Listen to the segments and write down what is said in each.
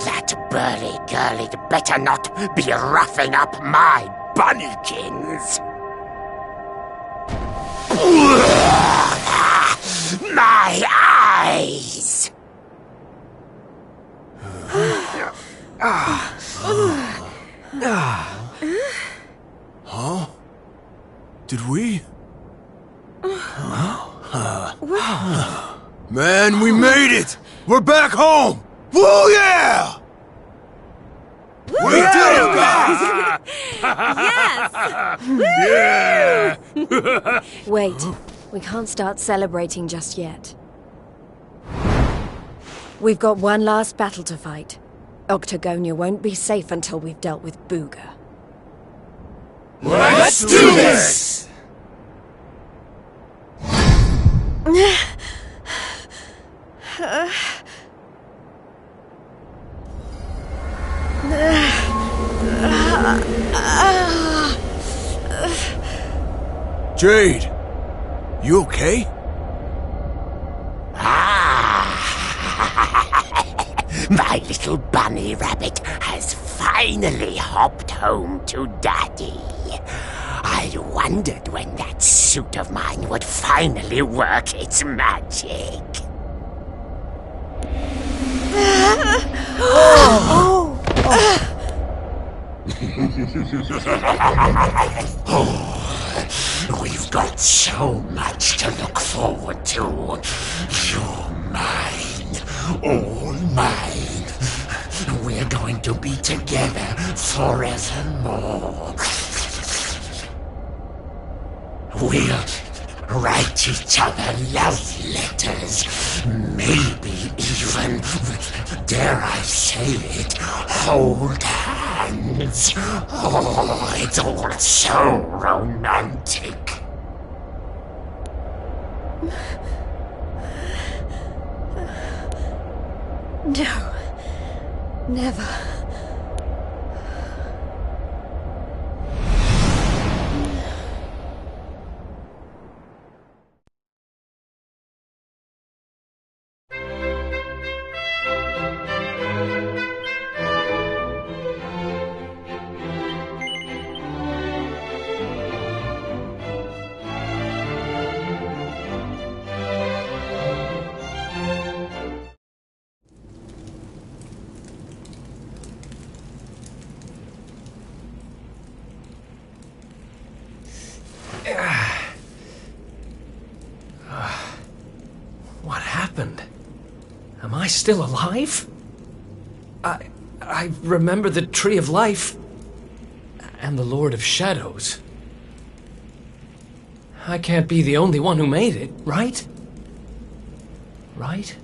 That burly girl'd better not be roughing up my bunnykins. My eyes! Huh? Did we? Man, we made it! We're back home! Woo, yeah! We did it, guys! Yes! Yeah! Wait, we can't start celebrating just yet. We've got one last battle to fight. Octagonia won't be safe until we've dealt with Booga. Let's do this! Jade, you okay? My little bunny rabbit has finally hopped home to Daddy. I wondered when that suit of mine would finally work its magic. We've got so much to look forward to. You're mine, all mine. We're going to be together forevermore. We'll write each other love letters, maybe even, dare I say it, hold hands. Oh, it's all so romantic. No. Never. What happened? Am I still alive? I remember the Tree of Life and the Lord of Shadows. I can't be the only one who made it, right? Right?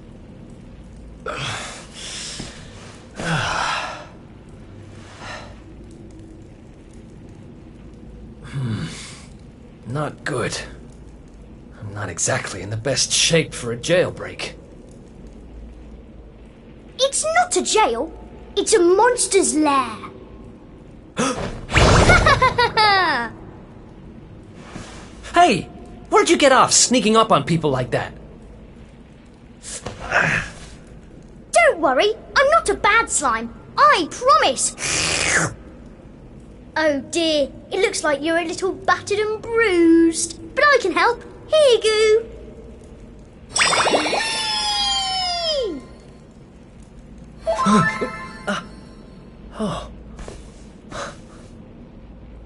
Not good. I'm not exactly in the best shape for a jailbreak. It's not a jail. It's a monster's lair. Hey! Where'd you get off sneaking up on people like that? Don't worry, I'm not a bad slime. I promise. Oh dear, it looks like you're a little battered and bruised. But I can help. Here you go.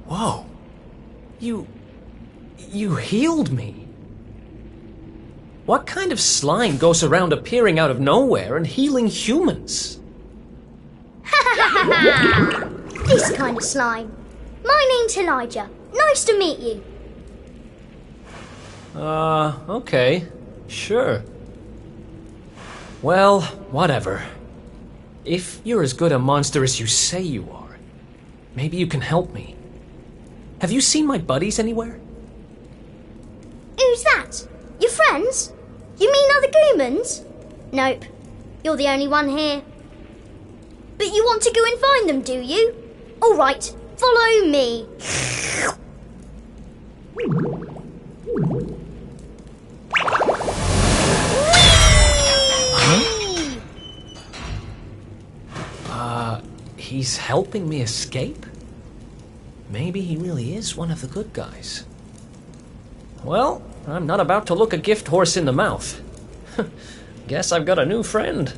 Whoa. You healed me. What kind of slime goes around appearing out of nowhere and healing humans? This kind of slime. My name's Elijah. Nice to meet you. Okay. Sure. Well, whatever. If you're as good a monster as you say you are, maybe you can help me. Have you seen my buddies anywhere? Who's that? Your friends? You mean other Goomans? Nope. You're the only one here. But you want to go and find them, do you? All right, follow me. he's helping me escape? Maybe he really is one of the good guys. Well, I'm not about to look a gift horse in the mouth. Guess I've got a new friend.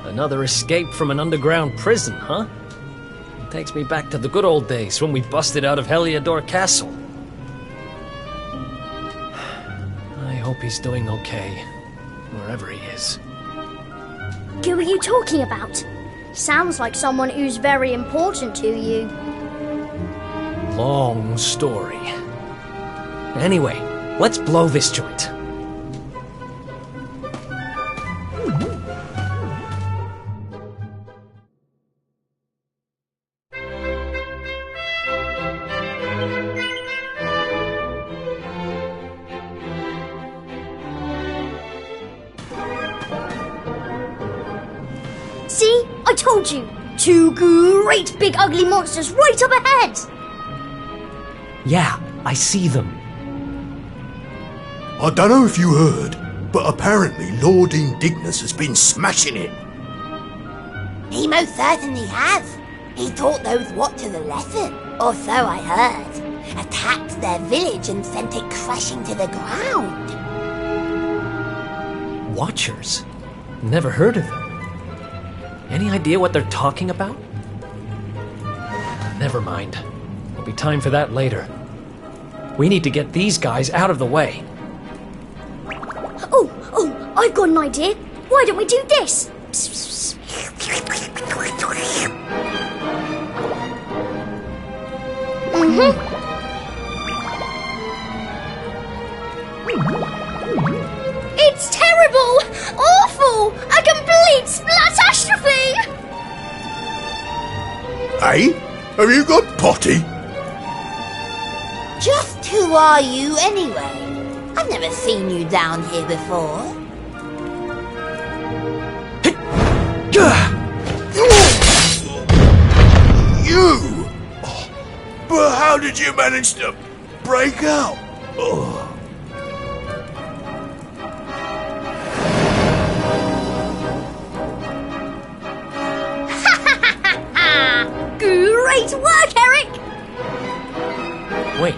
Another escape from an underground prison, huh? Takes me back to the good old days when we busted out of Heliodor Castle. I hope he's doing okay, wherever he is. Who are you talking about? Sounds like someone who's very important to you. Long story. Anyway, let's blow this joint. See? I told you! Two great big ugly monsters right up ahead! Yeah, I see them. I don't know if you heard, but apparently Lord Indignus has been smashing it. He most certainly has. He taught those Watchers a lesson, or so I heard. Attacked their village and sent it crashing to the ground. Watchers? Never heard of them. Any idea what they're talking about? Never mind. There'll be time for that later. We need to get these guys out of the way. Oh, I've got an idea. Why don't we do this? It's terrible! Awful! A complete splatastrophe! Hey? Have you got potty? Just who are you anyway? I've never seen you down here before. You! Oh, but how did you manage to break out? Oh. Great work, Eric! Wait,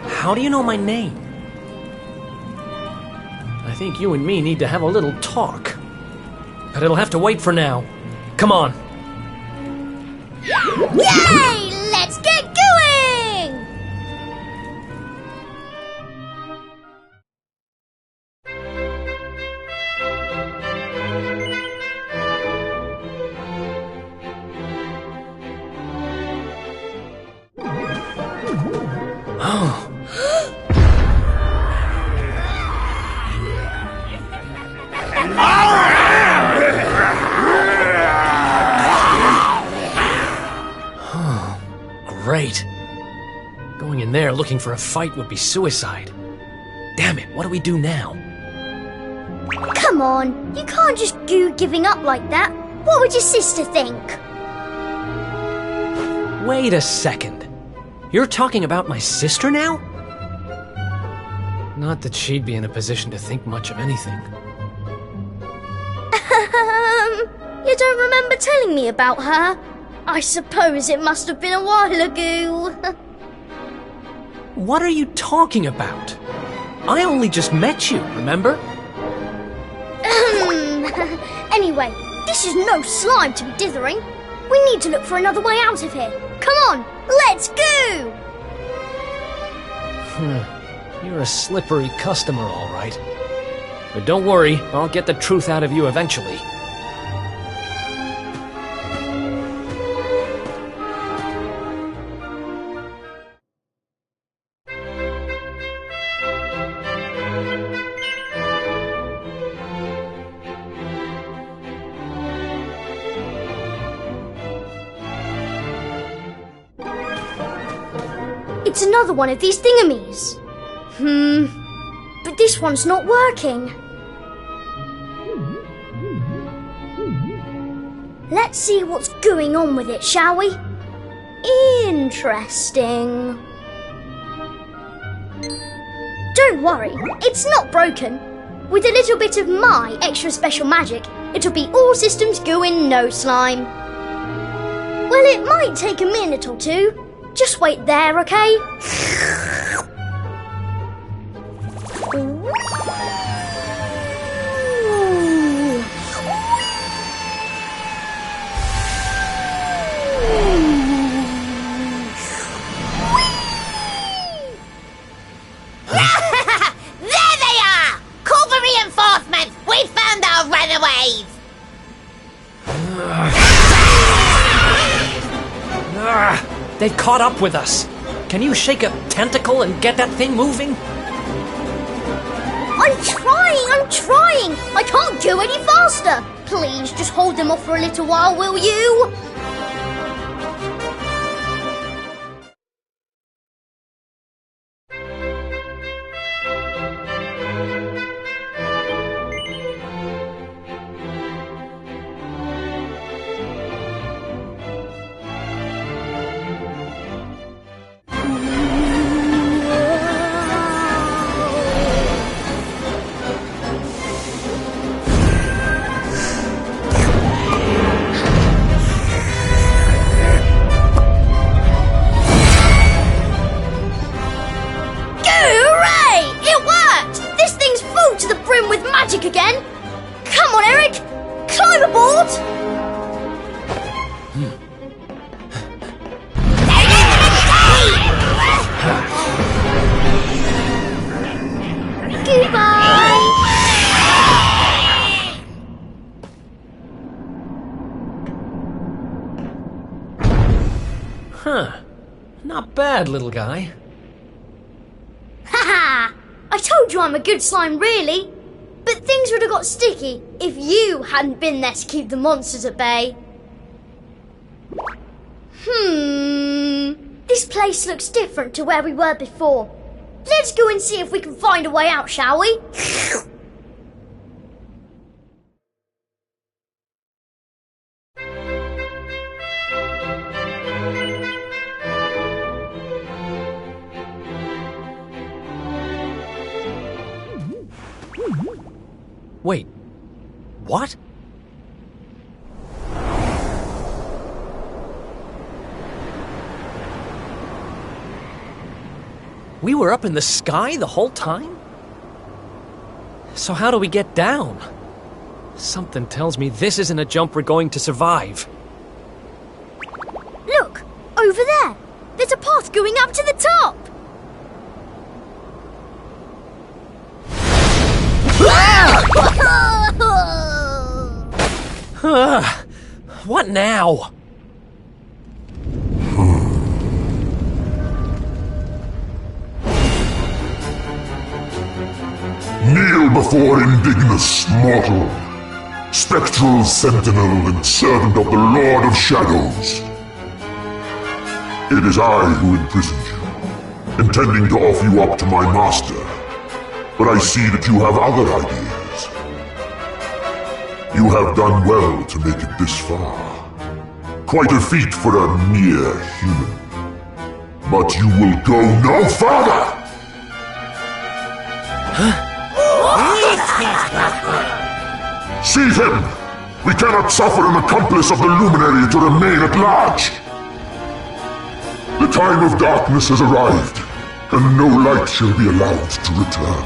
how do you know my name? I think you and me need to have a little talk. But it'll have to wait for now. Come on. Yay! Let's get going! Great. Going in there looking for a fight would be suicide. Damn it, what do we do now? Come on, you can't just go giving up like that. What would your sister think? Wait a second. You're talking about my sister now? Not that she'd be in a position to think much of anything. You don't remember telling me about her? I suppose it must have been a while ago. What are you talking about? I only just met you, remember? Anyway, this is no slime to be dithering. We need to look for another way out of here. Come on, let's go! You're a slippery customer, all right. But don't worry, I'll get the truth out of you eventually. It's another one of these thingamies. But this one's not working. Let's see what's going on with it, shall we? Interesting. Don't worry, it's not broken. With a little bit of my extra special magic, it'll be all systems go in no slime. Well, it might take a minute or two. Just wait there, okay? There they are! Call for reinforcements! We found our runaways! They've caught up with us. Can you shake a tentacle and get that thing moving? I'm trying! I can't go any faster! Please, just hold them off for a little while, will you? With magic again? Come on, Eric! Climb aboard! Goodbye! Huh. Not bad, little guy. Haha! I told you I'm a good slime, really. But things would have got sticky if you hadn't been there to keep the monsters at bay. This place looks different to where we were before. Let's go and see if we can find a way out, shall we? Wait, what? We were up in the sky the whole time? So how do we get down? Something tells me this isn't a jump we're going to survive. Look, over there. There's a path going up to the top. What now? Kneel before Indignus, mortal, spectral sentinel and servant of the Lord of Shadows. It is I who imprisoned you, intending to offer you up to my master. But I see that you have other ideas. You have done well to make it this far. Quite a feat for a mere human. But you will go no further! Seize him! We cannot suffer an accomplice of the Luminary to remain at large! The time of darkness has arrived, and no light shall be allowed to return.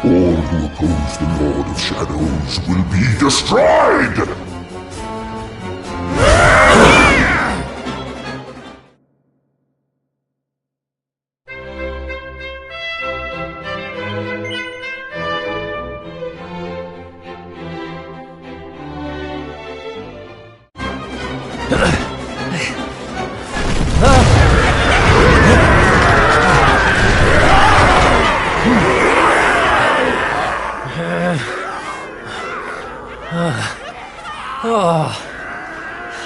All who oppose the Lord of Shadows will be destroyed!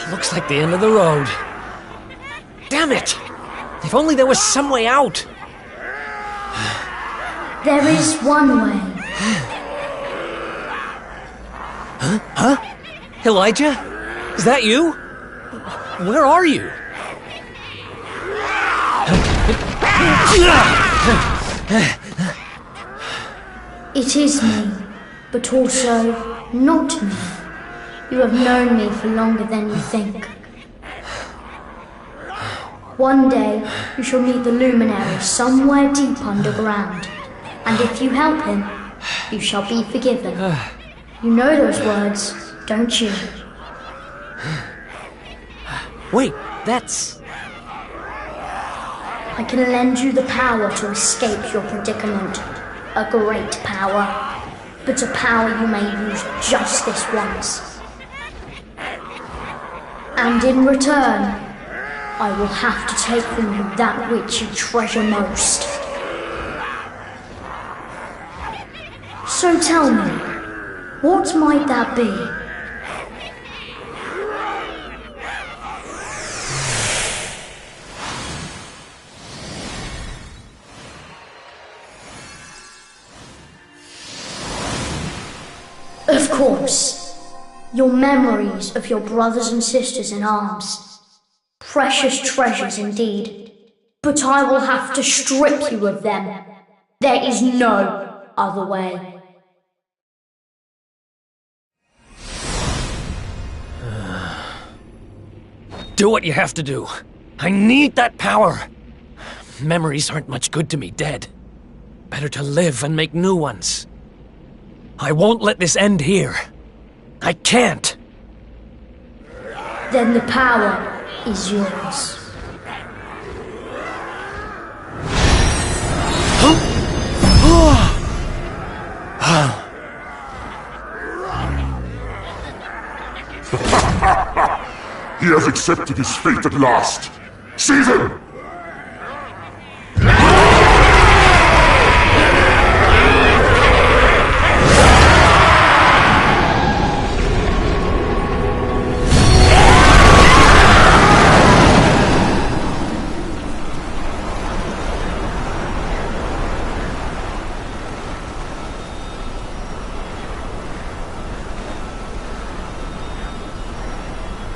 Looks like the end of the road. Damn it! If only there was some way out! There is one way. Elijah? Is that you? Where are you? It is me, but also not me. You have known me for longer than you think. One day, you shall meet the Luminary somewhere deep underground, and if you help him, you shall be forgiven. You know those words, don't you? Wait, that's... I can lend you the power to escape your predicament. A great power, but a power you may use just this once. And in return, I will have to take from you that which you treasure most. So tell me, what might that be? Of course, your memories of your brothers and sisters in arms. Precious treasures indeed. But I will have to strip you of them. There is no other way. Do what you have to do. I need that power. Memories aren't much good to me dead. Better to live and make new ones. I won't let this end here. I can't. Then the power is yours. He has accepted his fate at last. Seize him!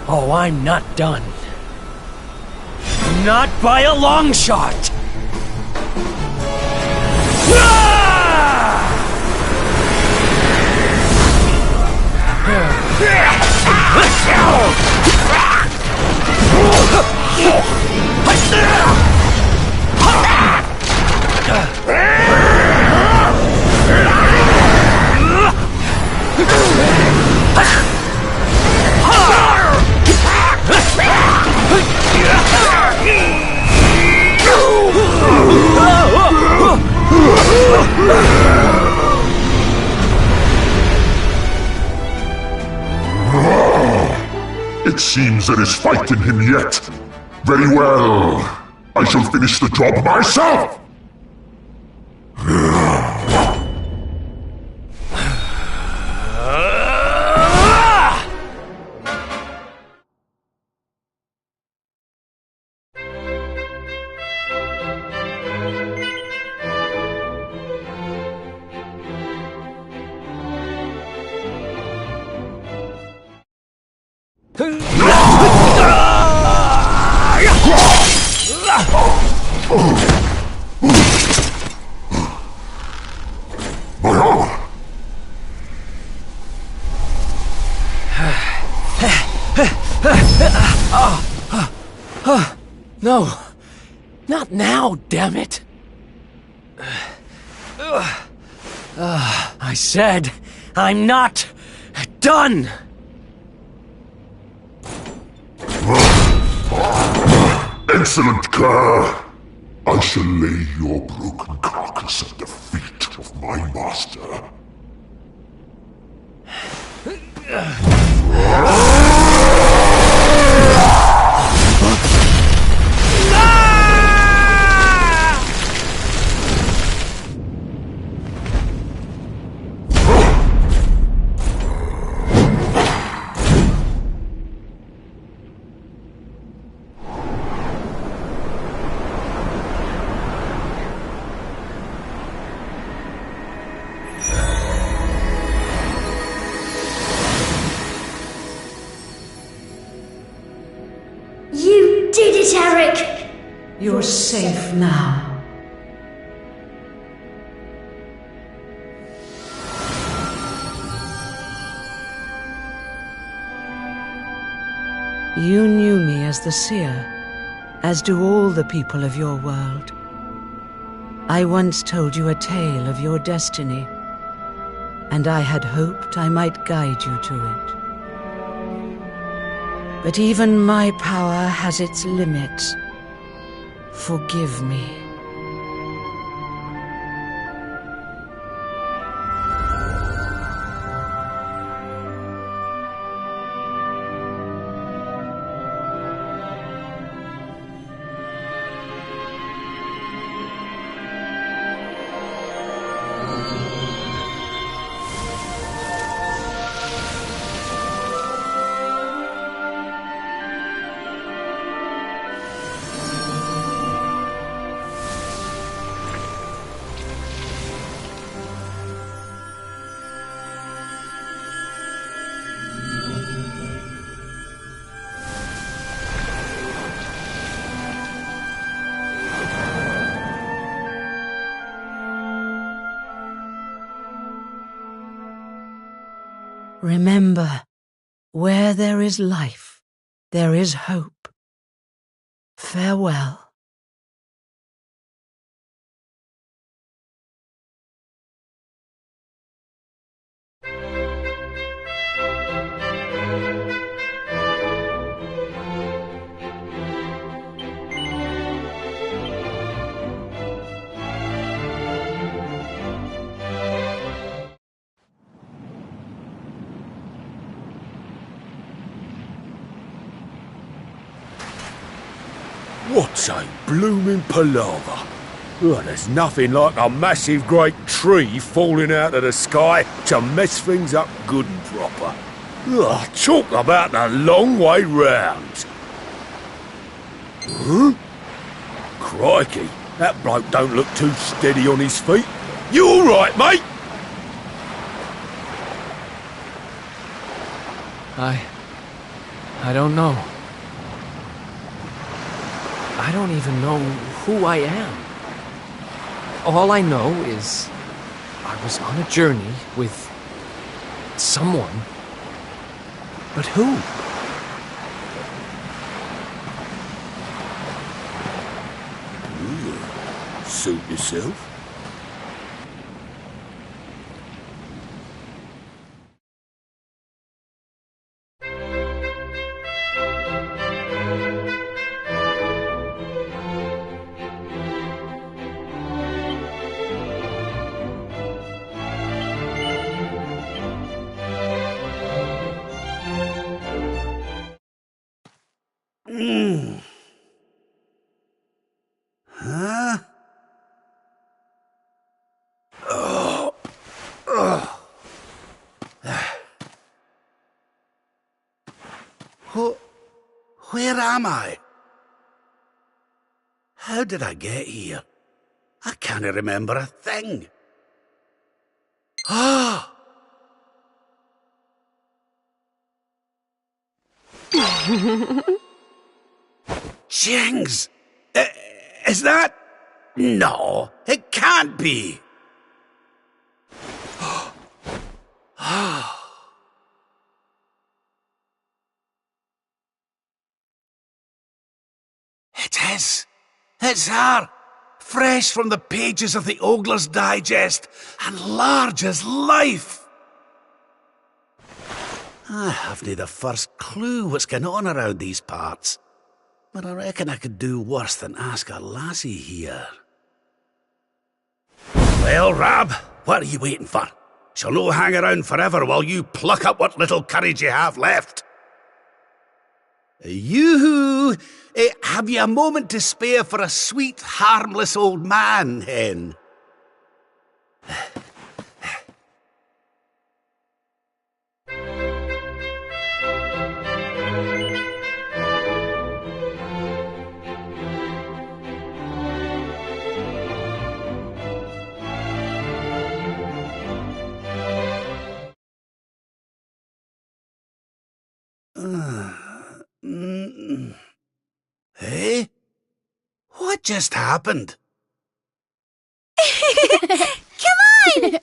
Oh, I'm not done. Not by a long shot! It seems there is fight in him yet. Very well. I shall finish the job myself! My armor! No. Not now, damn it. I said, I'm not done. Excellent, Kerr! I shall lay your broken carcass at the feet of my master. You're safe now. You knew me as the Seer, as do all the people of your world. I once told you a tale of your destiny, and I had hoped I might guide you to it. But even my power has its limits. Forgive me. Remember, where there is life, there is hope. Farewell. What's a blooming palaver? Oh, there's nothing like a massive great tree falling out of the sky to mess things up good and proper. Oh, talk about the long way round. Huh? Crikey, that bloke don't look too steady on his feet. You all right, mate? I don't know. I don't even know who I am. All I know is I was on a journey with someone. But who? Suit yourself. Huh? Where am I? How did I get here? I can't remember a thing. Ah! Jings! Is that... No, it can't be. It is. It's her. Fresh from the pages of the Ogler's Digest, and large as life. I haven't the first clue what's going on around these parts, but I reckon I could do worse than ask a lassie here. Well, Rab, what are you waiting for? She'll no hang around forever while you pluck up what little courage you have left. Yoo-hoo! Have you a moment to spare for a sweet, harmless old man, Hen? Hey? What What just happened? Come on!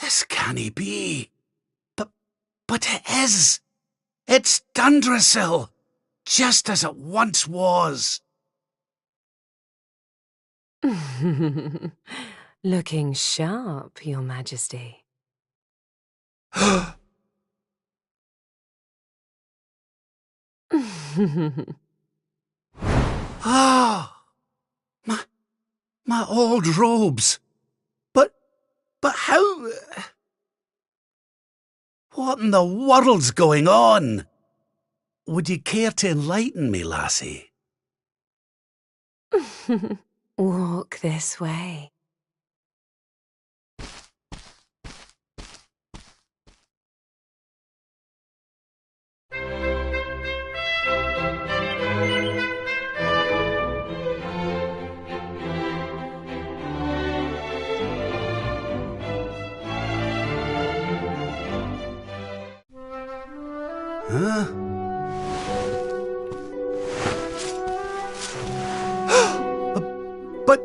This can't be. But it is. It's Dundrasil, just as it once was. Looking sharp, Your Majesty. Ah, my old robes. But how? What in the world's going on? Would you care to enlighten me, lassie? Walk this way. Huh? But...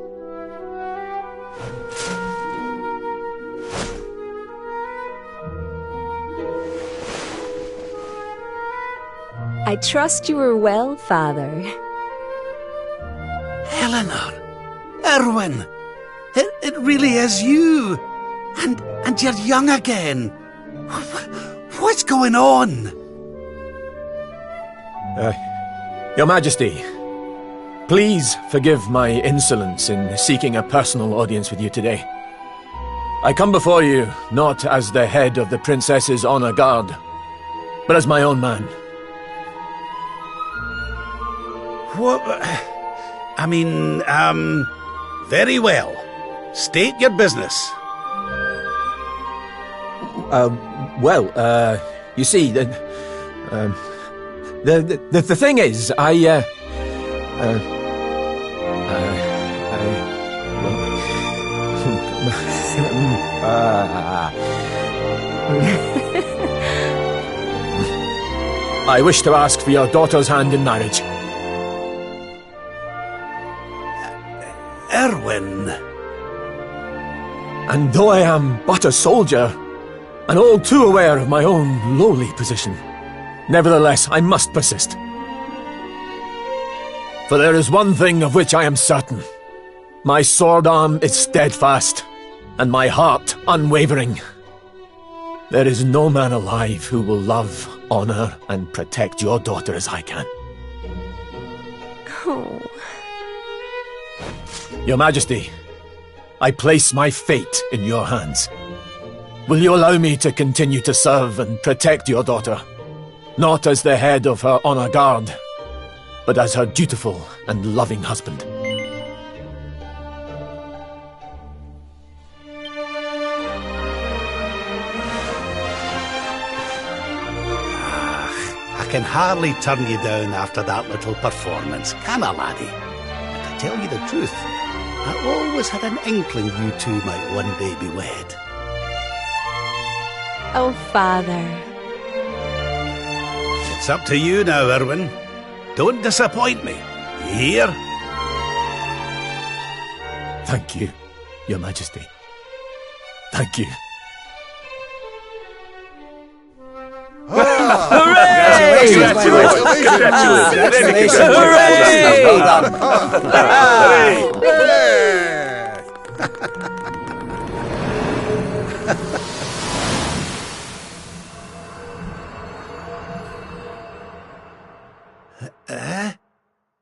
I trust you are well, Father. Eleanor! Erwin! It really is you! And you're young again! What's going on? Your Majesty, please forgive my insolence in seeking a personal audience with you today. I come before you not as the head of the Princess's Honor Guard, but as my own man. What? I mean, very well. State your business. You see, the thing is, I wish to ask for your daughter's hand in marriage. Erwin. And though I am but a soldier, and all too aware of my own lowly position, nevertheless I must persist. For there is one thing of which I am certain. My sword arm is steadfast, and my heart unwavering. There is no man alive who will love, honor, and protect your daughter as I can. Oh. Your Majesty, I place my fate in your hands. Will you allow me to continue to serve and protect your daughter? Not as the head of her honor guard, but as her dutiful and loving husband. I can hardly turn you down after that little performance, can I, laddie? But to tell you the truth, I always had an inkling you two might one day be wed. Oh, Father. It's up to you now, Erwin. Don't disappoint me. You hear? Thank you, Your Majesty. Thank you. Hooray! Congratulations!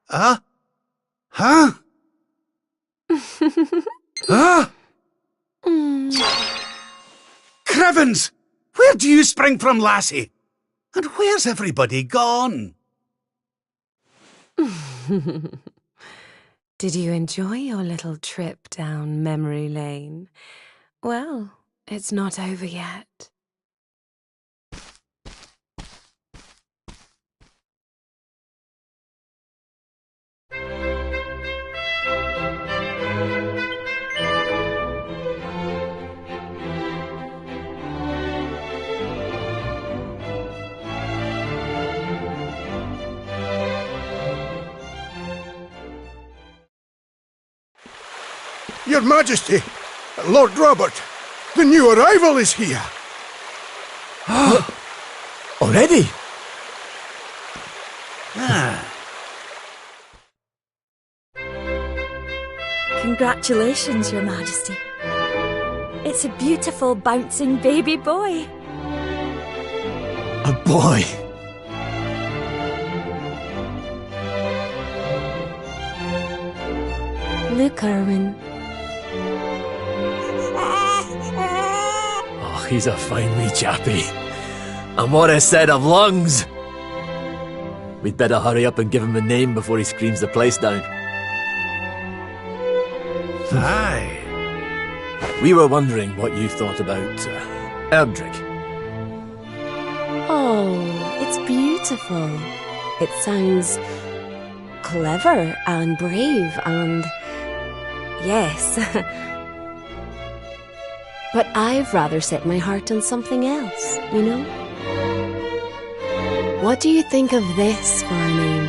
Huh? Huh? Crevens! Where do you spring from, lassie? And where's everybody gone? Did you enjoy your little trip down memory lane? Well, it's not over yet. Your Majesty, Lord Robert, the new arrival is here. Already? Congratulations, Your Majesty. It's a beautiful, bouncing baby boy. A boy? Look, Erwin. Oh, he's a fine wee chappie. And what a set of lungs! We'd better hurry up and give him a name before he screams the place down. Aye. We were wondering what you thought about Erdrick. Oh, it's beautiful. It sounds clever and brave and... yes. But I've rather set my heart on something else, you know? What do you think of this for a name?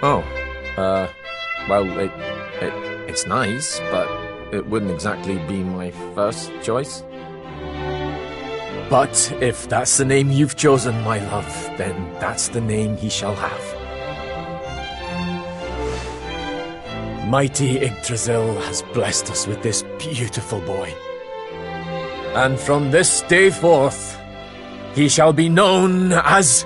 Oh, well, it's nice, but it wouldn't exactly be my first choice. But if that's the name you've chosen, my love, then that's the name he shall have. Mighty Yggdrasil has blessed us with this beautiful boy. And from this day forth, he shall be known as...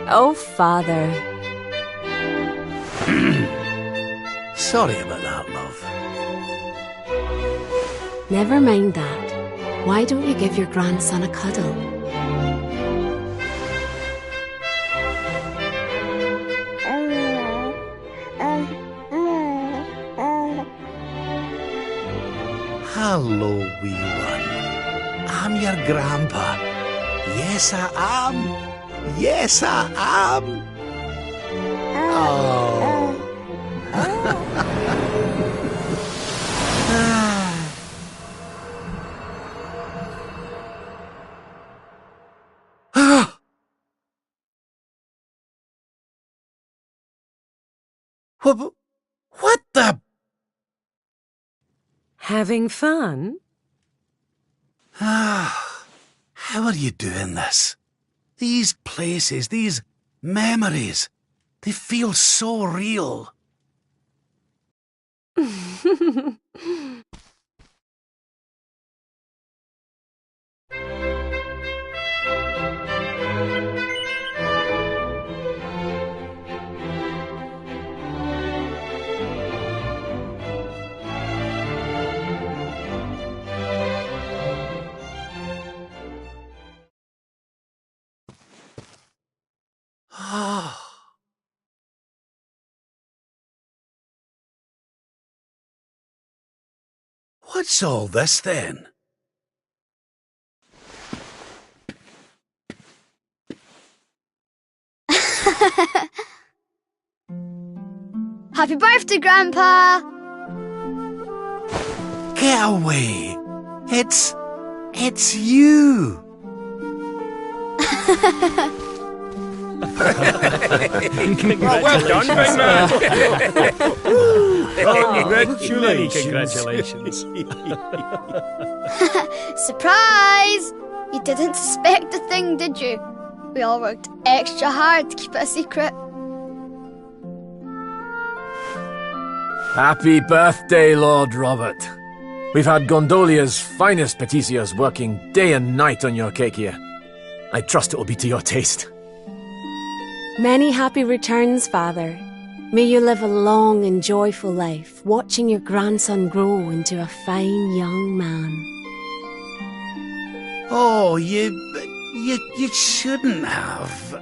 Oh, Father. Sorry about that, love. Never mind that. Why don't you give your grandson a cuddle? Hello, wee one. I'm your grandpa. Yes, I am. Yes, I am. Oh. What the... Having fun? How are you doing this? These places, these memories, they feel so real. What's all this then? Happy birthday, Grandpa! Get away! It's you! Well done, big man! Congratulations. Surprise! You didn't suspect a thing, did you? We all worked extra hard to keep it a secret. Happy birthday, Lord Robert. We've had Gondolia's finest patissiers working day and night on your cake here. I trust it will be to your taste. Many happy returns, Father. May you live a long and joyful life, watching your grandson grow into a fine young man. Oh, you shouldn't have.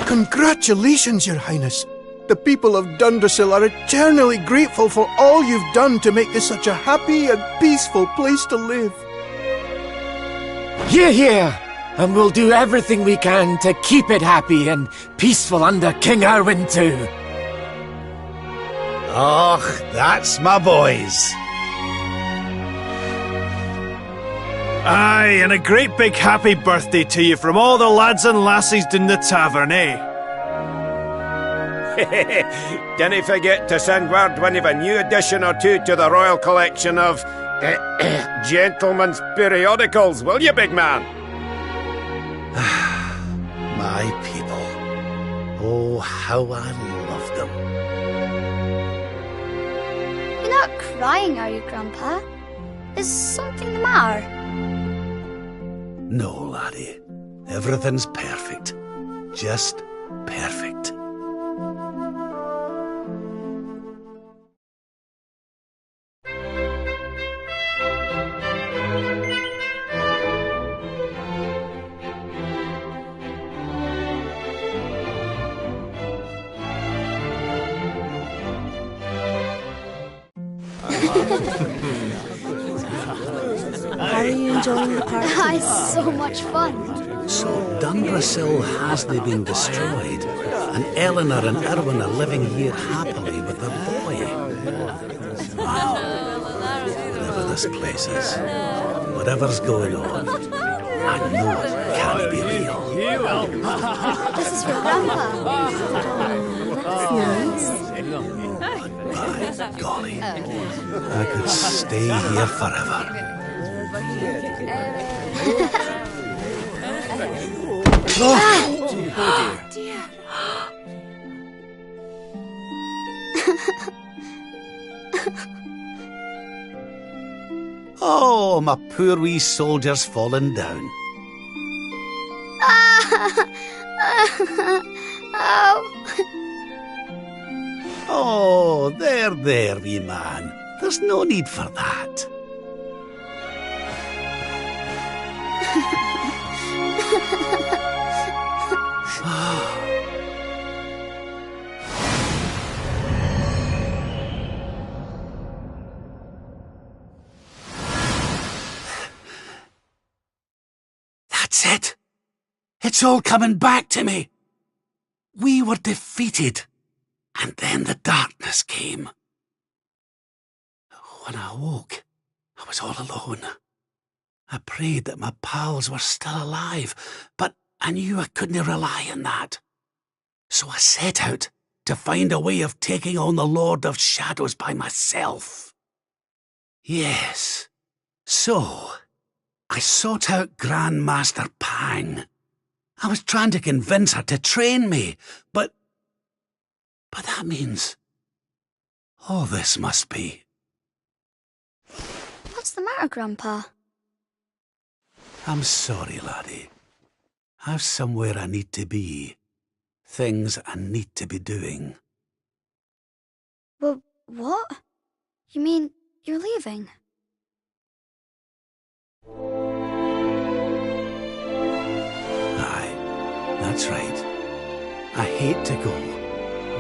Congratulations, Your Highness. The people of Dundrasil are eternally grateful for all you've done to make this such a happy and peaceful place to live. Hear, hear! And we'll do everything we can to keep it happy and peaceful under King Erwin too. Oh, that's my boys. Aye, and a great big happy birthday to you from all the lads and lassies in the tavern, eh? Dinna forget to send word when you've a new edition or two to the Royal Collection of Gentlemen's Periodicals, will you, big man? My people. Oh, how I love them. You're not crying, are you, Grandpa? Is something the matter? No, laddie. Everything's perfect. Just perfect. How are you enjoying the party? It's so much fun. So Dundrasil hasn't been destroyed, and Eleanor and Erwin are living here happily with their boy. Whatever this place is, whatever's going on, I know it can't be real. This is for Grandpa. That's nice. By golly, I could stay here forever. Oh dear. Oh, my poor wee soldier's fallen down. Oh, there, wee man. There's no need for that. That's it. It's all coming back to me. We were defeated, and then the darkness came. When I awoke, I was all alone. I prayed that my pals were still alive, but I knew I couldn't rely on that. So I set out to find a way of taking on the Lord of Shadows by myself. Yes, so I sought out Grandmaster Pang. I was trying to convince her to train me, but that means all this must be. What's the matter, Grandpa? I'm sorry, laddie. I've somewhere I need to be. Things I need to be doing. Well, what? You mean you're leaving? Aye, that's right. I hate to go.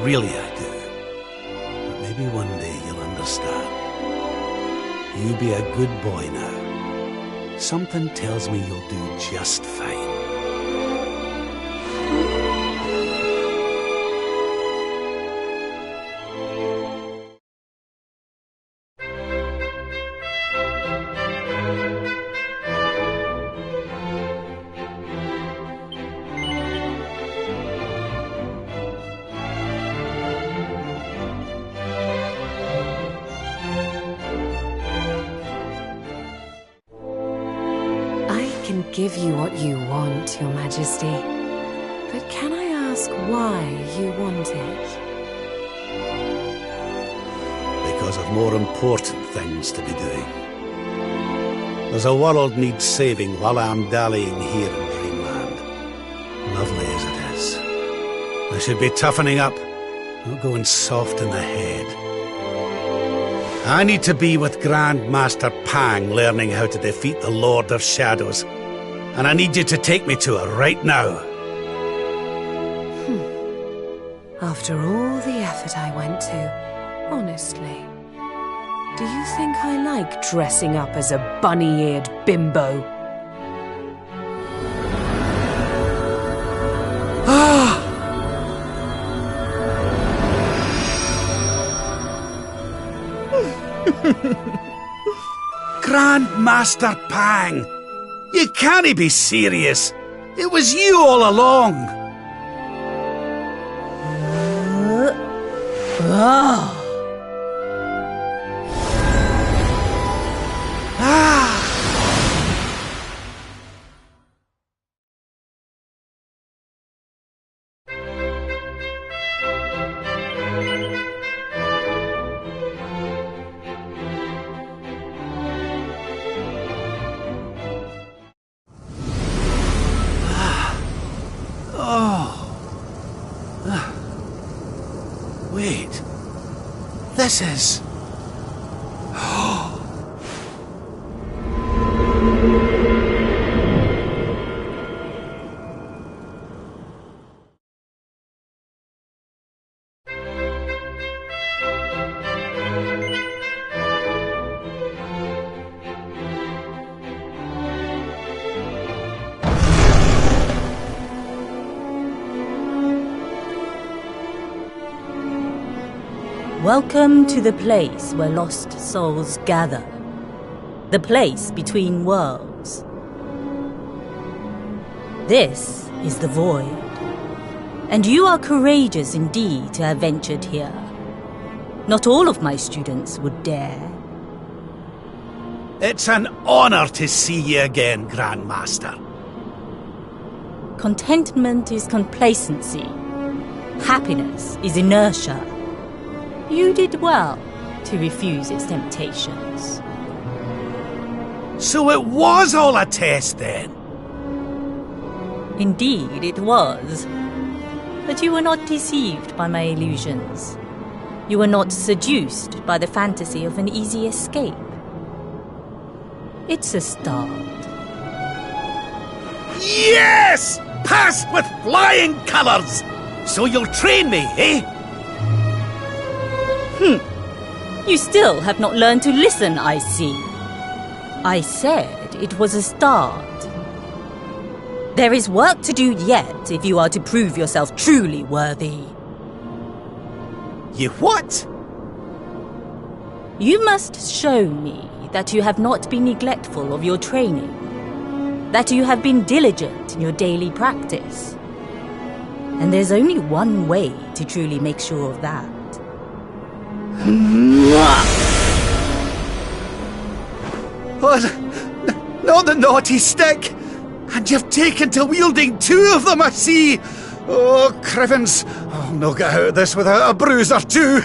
Really I do. But maybe one day you'll understand. You be a good boy now. Something tells me you'll do just fine. Give you what you want, Your Majesty. But can I ask why you want it? Because of more important things to be doing. There's a world needs saving while I'm dallying here in Dreamland. Lovely as it is. I should be toughening up, not going soft in the head. I need to be with Grandmaster Pang learning how to defeat the Lord of Shadows. And I need you to take me to her right now. After all the effort I went to, honestly, do you think I like dressing up as a bunny-eared bimbo? Grandmaster Pang! You can't be serious. It was you all along. Wait. This is... Welcome to the place where lost souls gather. The place between worlds. This is the Void. And you are courageous indeed to have ventured here. Not all of my students would dare. It's an honor to see you again, Grandmaster. Contentment is complacency. Happiness is inertia. You did well to refuse its temptations. So it was all a test then? Indeed it was. But you were not deceived by my illusions. You were not seduced by the fantasy of an easy escape. It's a start. Yes! Passed with flying colours! So you'll train me, eh? You still have not learned to listen, I see. I said it was a start. There is work to do yet if you are to prove yourself truly worthy. You what? You must show me that you have not been neglectful of your training, that you have been diligent in your daily practice. And there's only one way to truly make sure of that. Oh, not the naughty stick! And you've taken to wielding two of them, I see! Oh, Crivens, I'll not get out of this without a bruise or two!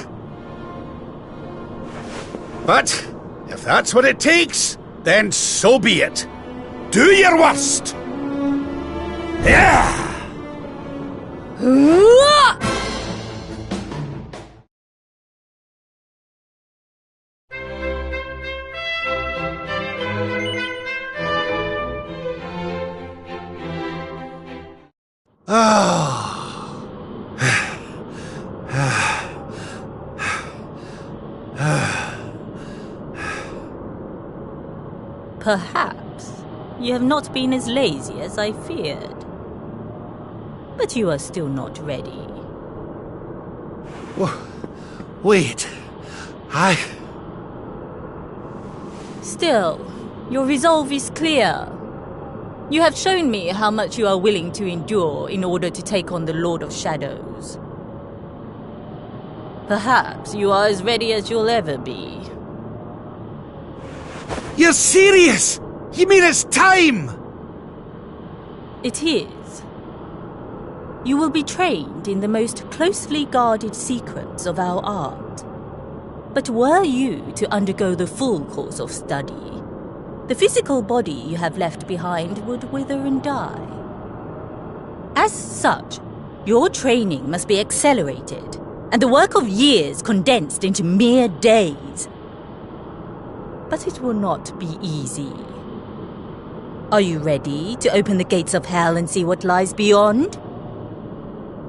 But, if that's what it takes, then so be it. Do your worst! Yeah! Perhaps you have not been as lazy as I feared. But you are still not ready. Wait. Still, your resolve is clear. You have shown me how much you are willing to endure in order to take on the Lord of Shadows. Perhaps you are as ready as you'll ever be. You're serious? You mean it's time? It is. You will be trained in the most closely guarded secrets of our art. But were you to undergo the full course of study, the physical body you have left behind would wither and die. As such, your training must be accelerated, and the work of years condensed into mere days. But it will not be easy. Are you ready to open the gates of hell and see what lies beyond?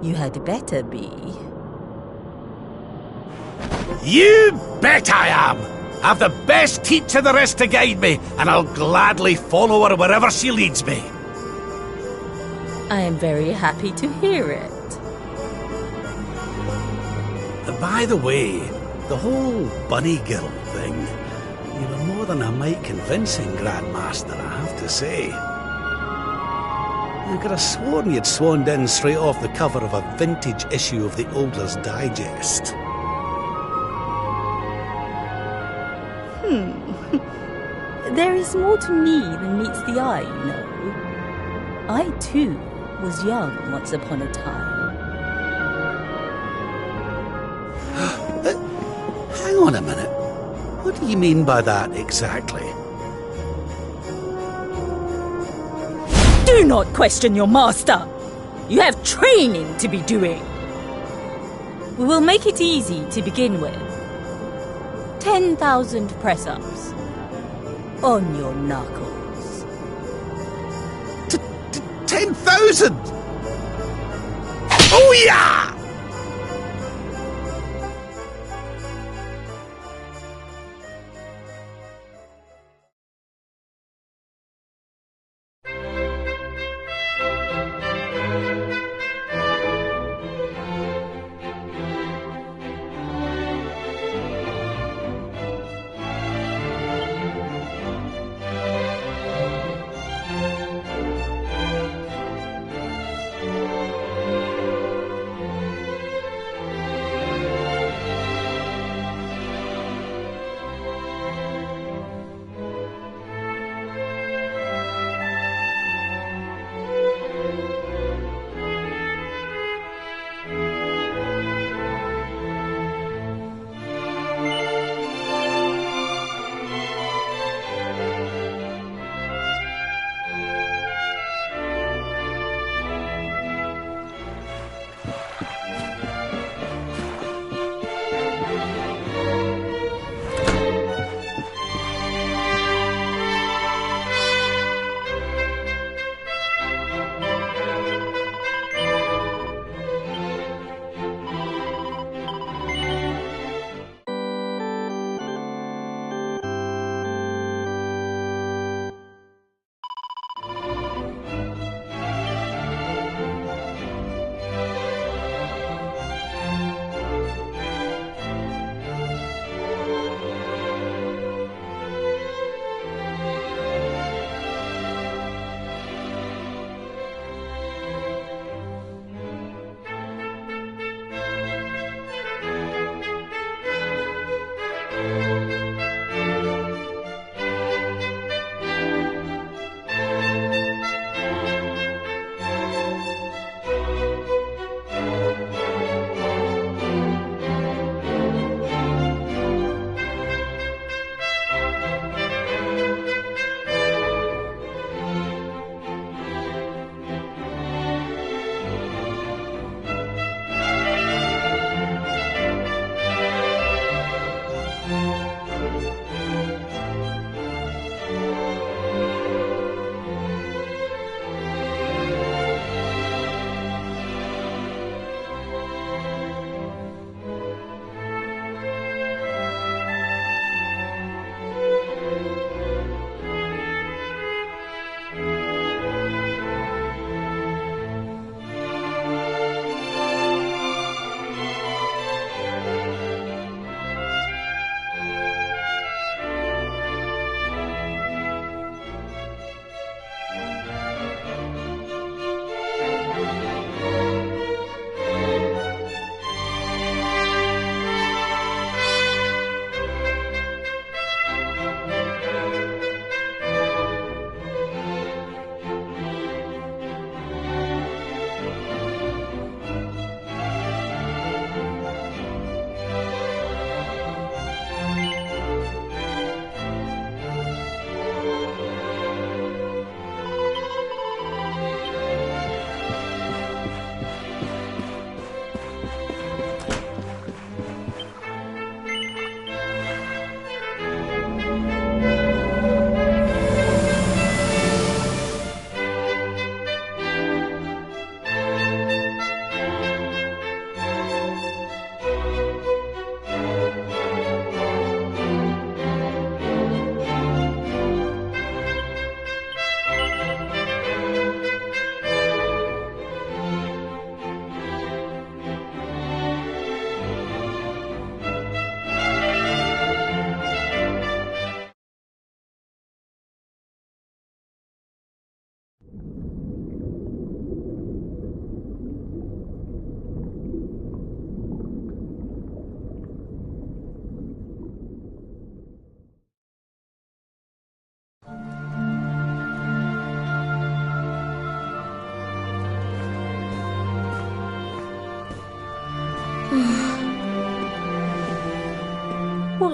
You had better be. You bet I am! I've the best teacher there is to guide me, and I'll gladly follow her wherever she leads me. I am very happy to hear it. By the way, the whole bunny girl thing, you were more more than a mite convincing, Grandmaster, I have to say. I could have sworn you'd swanned in straight off the cover of a vintage issue of the Oldler's Digest. There is more to me than meets the eye, you know. I, too, was young once upon a time. Hang on a minute. What do you mean by that, exactly? Do not question your master! You have training to be doing! We will make it easy to begin with. 10,000 press-ups. On your knuckles. 10,000! Oh yeah!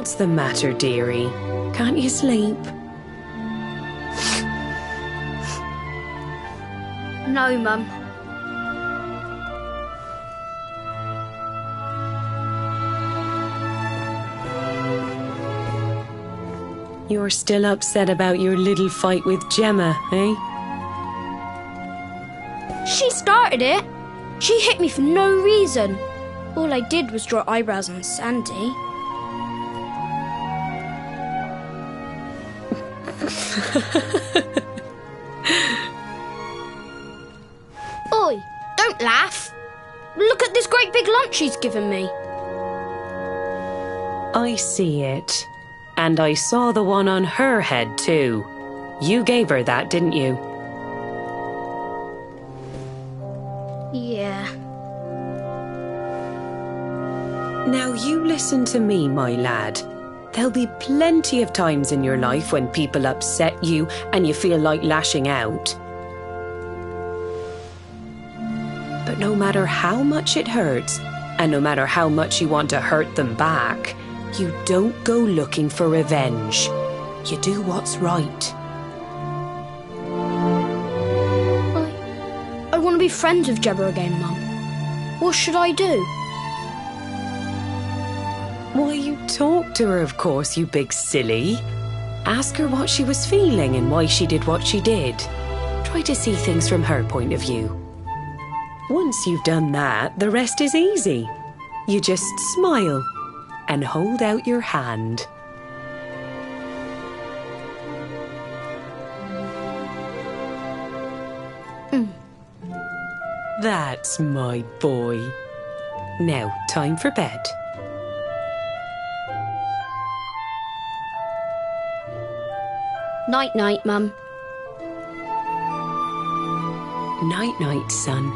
What's the matter, dearie? Can't you sleep? No, Mum. You're still upset about your little fight with Gemma, eh? She started it. She hit me for no reason. All I did was draw eyebrows on Sandy. Oi, don't laugh. Look at this great big lunch she's given me. I see it. And I saw the one on her head too. You gave her that, didn't you? Yeah. Now you listen to me, my lad. There'll be plenty of times in your life when people upset you and you feel like lashing out. But no matter how much it hurts, and no matter how much you want to hurt them back, you don't go looking for revenge. You do what's right. I want to be friends with Gemma again, Mum. What should I do? Why, you talk to her, of course, you big silly. Ask her what she was feeling and why she did what she did. Try to see things from her point of view. Once you've done that, the rest is easy. You just smile and hold out your hand. That's my boy. Now, time for bed. Night-night, Mum. Night-night, son.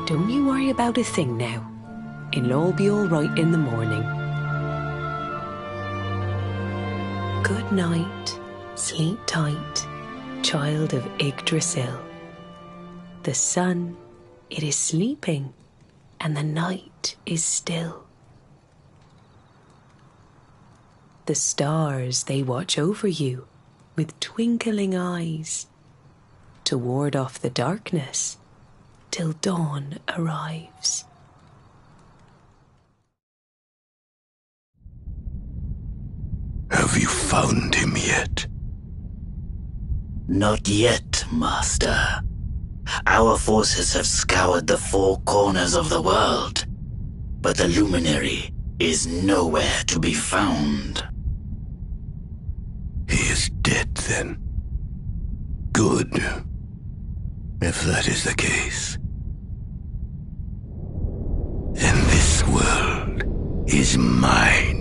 Don't you worry about a thing now. It'll all be all right in the morning. Good night. Sleep tight, child of Yggdrasil. The sun, it is sleeping, and the night is still. The stars, they watch over you with twinkling eyes to ward off the darkness till dawn arrives. Have you found him yet? Not yet, Master. Our forces have scoured the four corners of the world, but the luminary is nowhere to be found. He is dead, then. Good. If that is the case. Then this world is mine.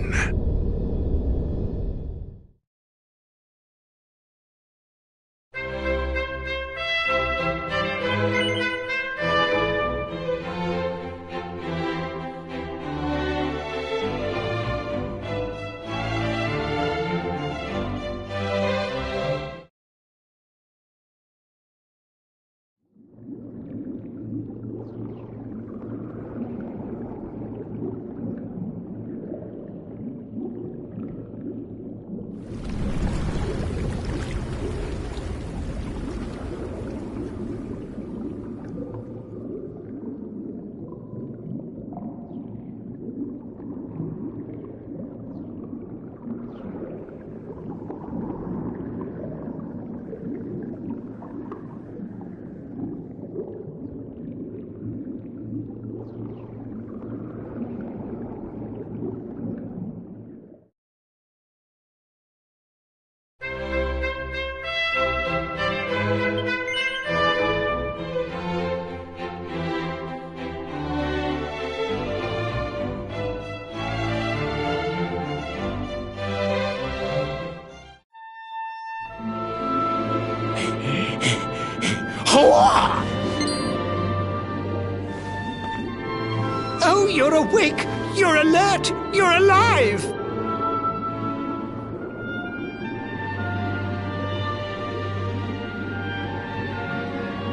Oh, you're awake! You're alert! You're alive!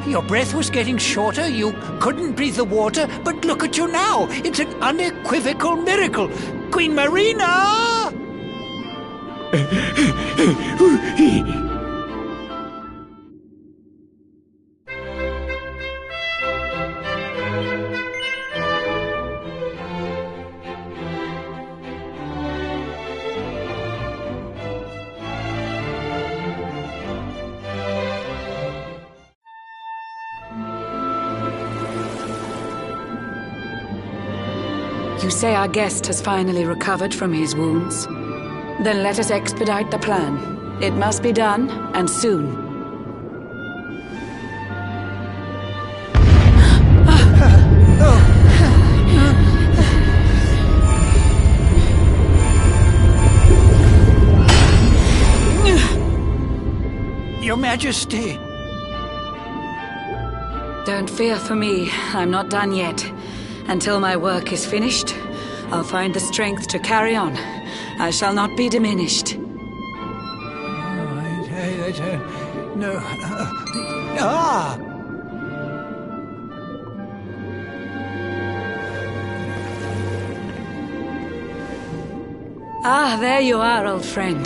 Your breath was getting shorter, you couldn't breathe the water, but look at you now! It's an unequivocal miracle! Queen Marina! You say our guest has finally recovered from his wounds? Then let us expedite the plan. It must be done, and soon. Your Majesty! Don't fear for me. I'm not done yet. Until my work is finished, I'll find the strength to carry on. I shall not be diminished. No. Ah! Ah, there you are, old friend.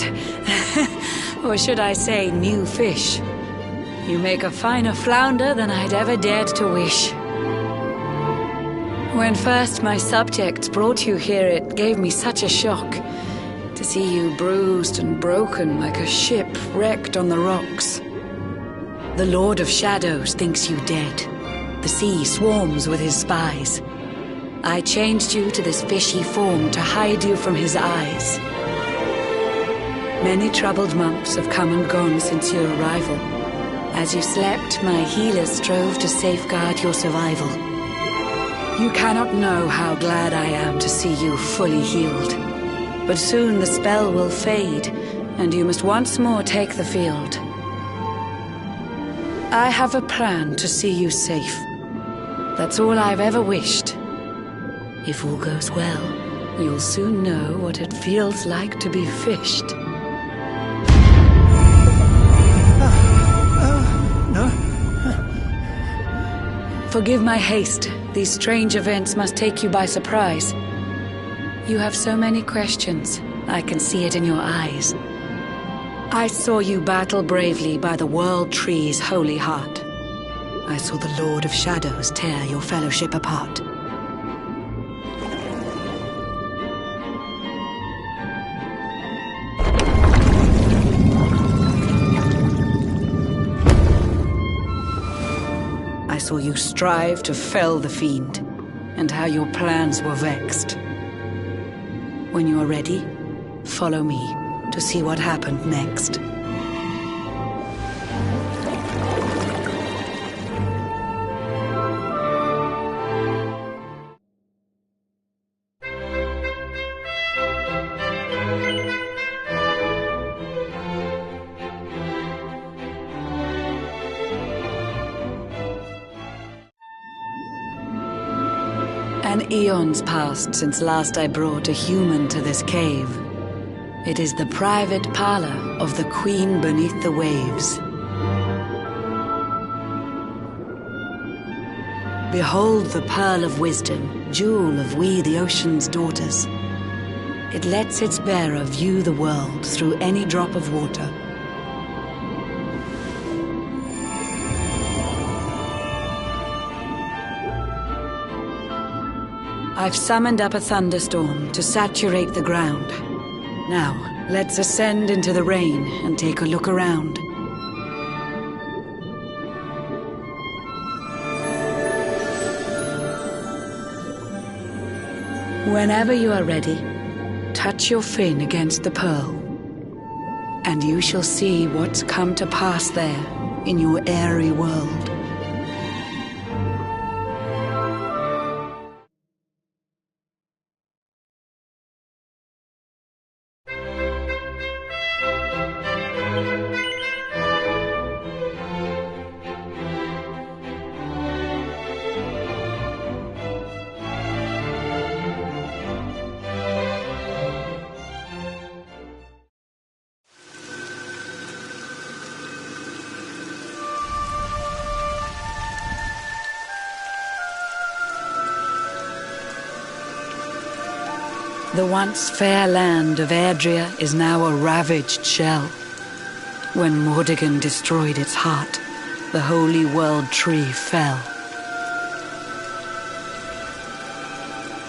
Or should I say, new fish. You make a finer flounder than I'd ever dared to wish. When first my subjects brought you here, it gave me such a shock to see you bruised and broken like a ship wrecked on the rocks. The Lord of Shadows thinks you dead. The sea swarms with his spies. I changed you to this fishy form to hide you from his eyes. Many troubled months have come and gone since your arrival. As you slept, my healers strove to safeguard your survival. You cannot know how glad I am to see you fully healed. But soon the spell will fade, and you must once more take the field. I have a plan to see you safe. That's all I've ever wished. If all goes well, you'll soon know what it feels like to be fished. Forgive my haste. These strange events must take you by surprise. You have so many questions. I can see it in your eyes. I saw you battle bravely by the World Tree's holy heart. I saw the Lord of Shadows tear your fellowship apart. I saw you strive to fell the fiend, and how your plans were vexed. When you are ready, follow me to see what happened next. An eon's passed since last I brought a human to this cave. It is the private parlor of the Queen beneath the waves. Behold the pearl of wisdom, jewel of we the ocean's daughters. It lets its bearer view the world through any drop of water. I've summoned up a thunderstorm to saturate the ground. Now, let's ascend into the rain and take a look around. Whenever you are ready, touch your fin against the pearl, and you shall see what's come to pass there in your airy world. The once fair land of Erdrea is now a ravaged shell. When Mordegon destroyed its heart, the Holy World Tree fell.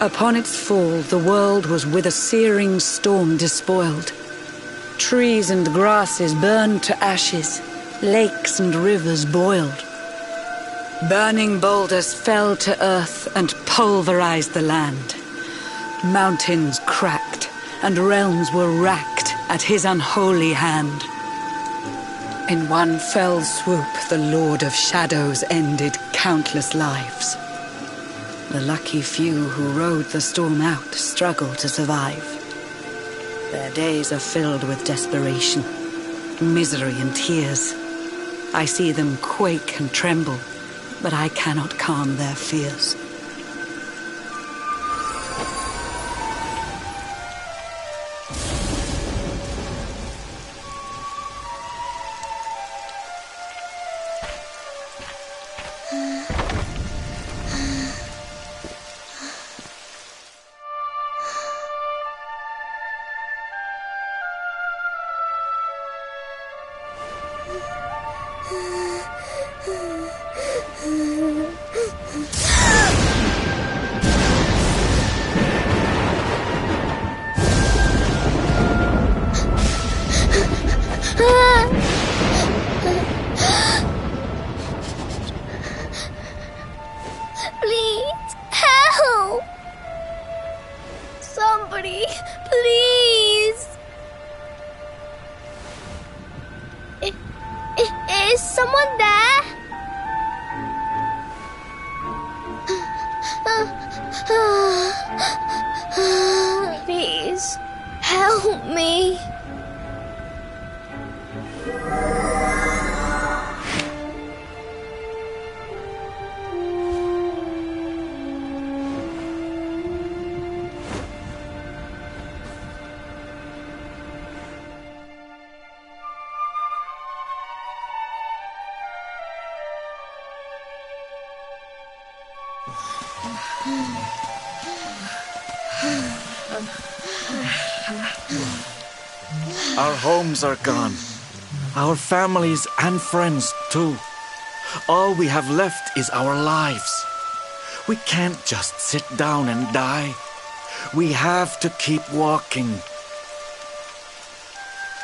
Upon its fall, the world was with a searing storm despoiled. Trees and grasses burned to ashes, lakes and rivers boiled. Burning boulders fell to earth and pulverized the land. Mountains cracked, and realms were racked at his unholy hand. In one fell swoop, the Lord of Shadows ended countless lives. The lucky few who rode the storm out struggle to survive. Their days are filled with desperation, misery and tears. I see them quake and tremble, but I cannot calm their fears. Please, help! Somebody, please! Is someone there? Please, help me. Our homes are gone. Our families and friends too. All we have left is our lives. We can't just sit down and die. We have to keep walking.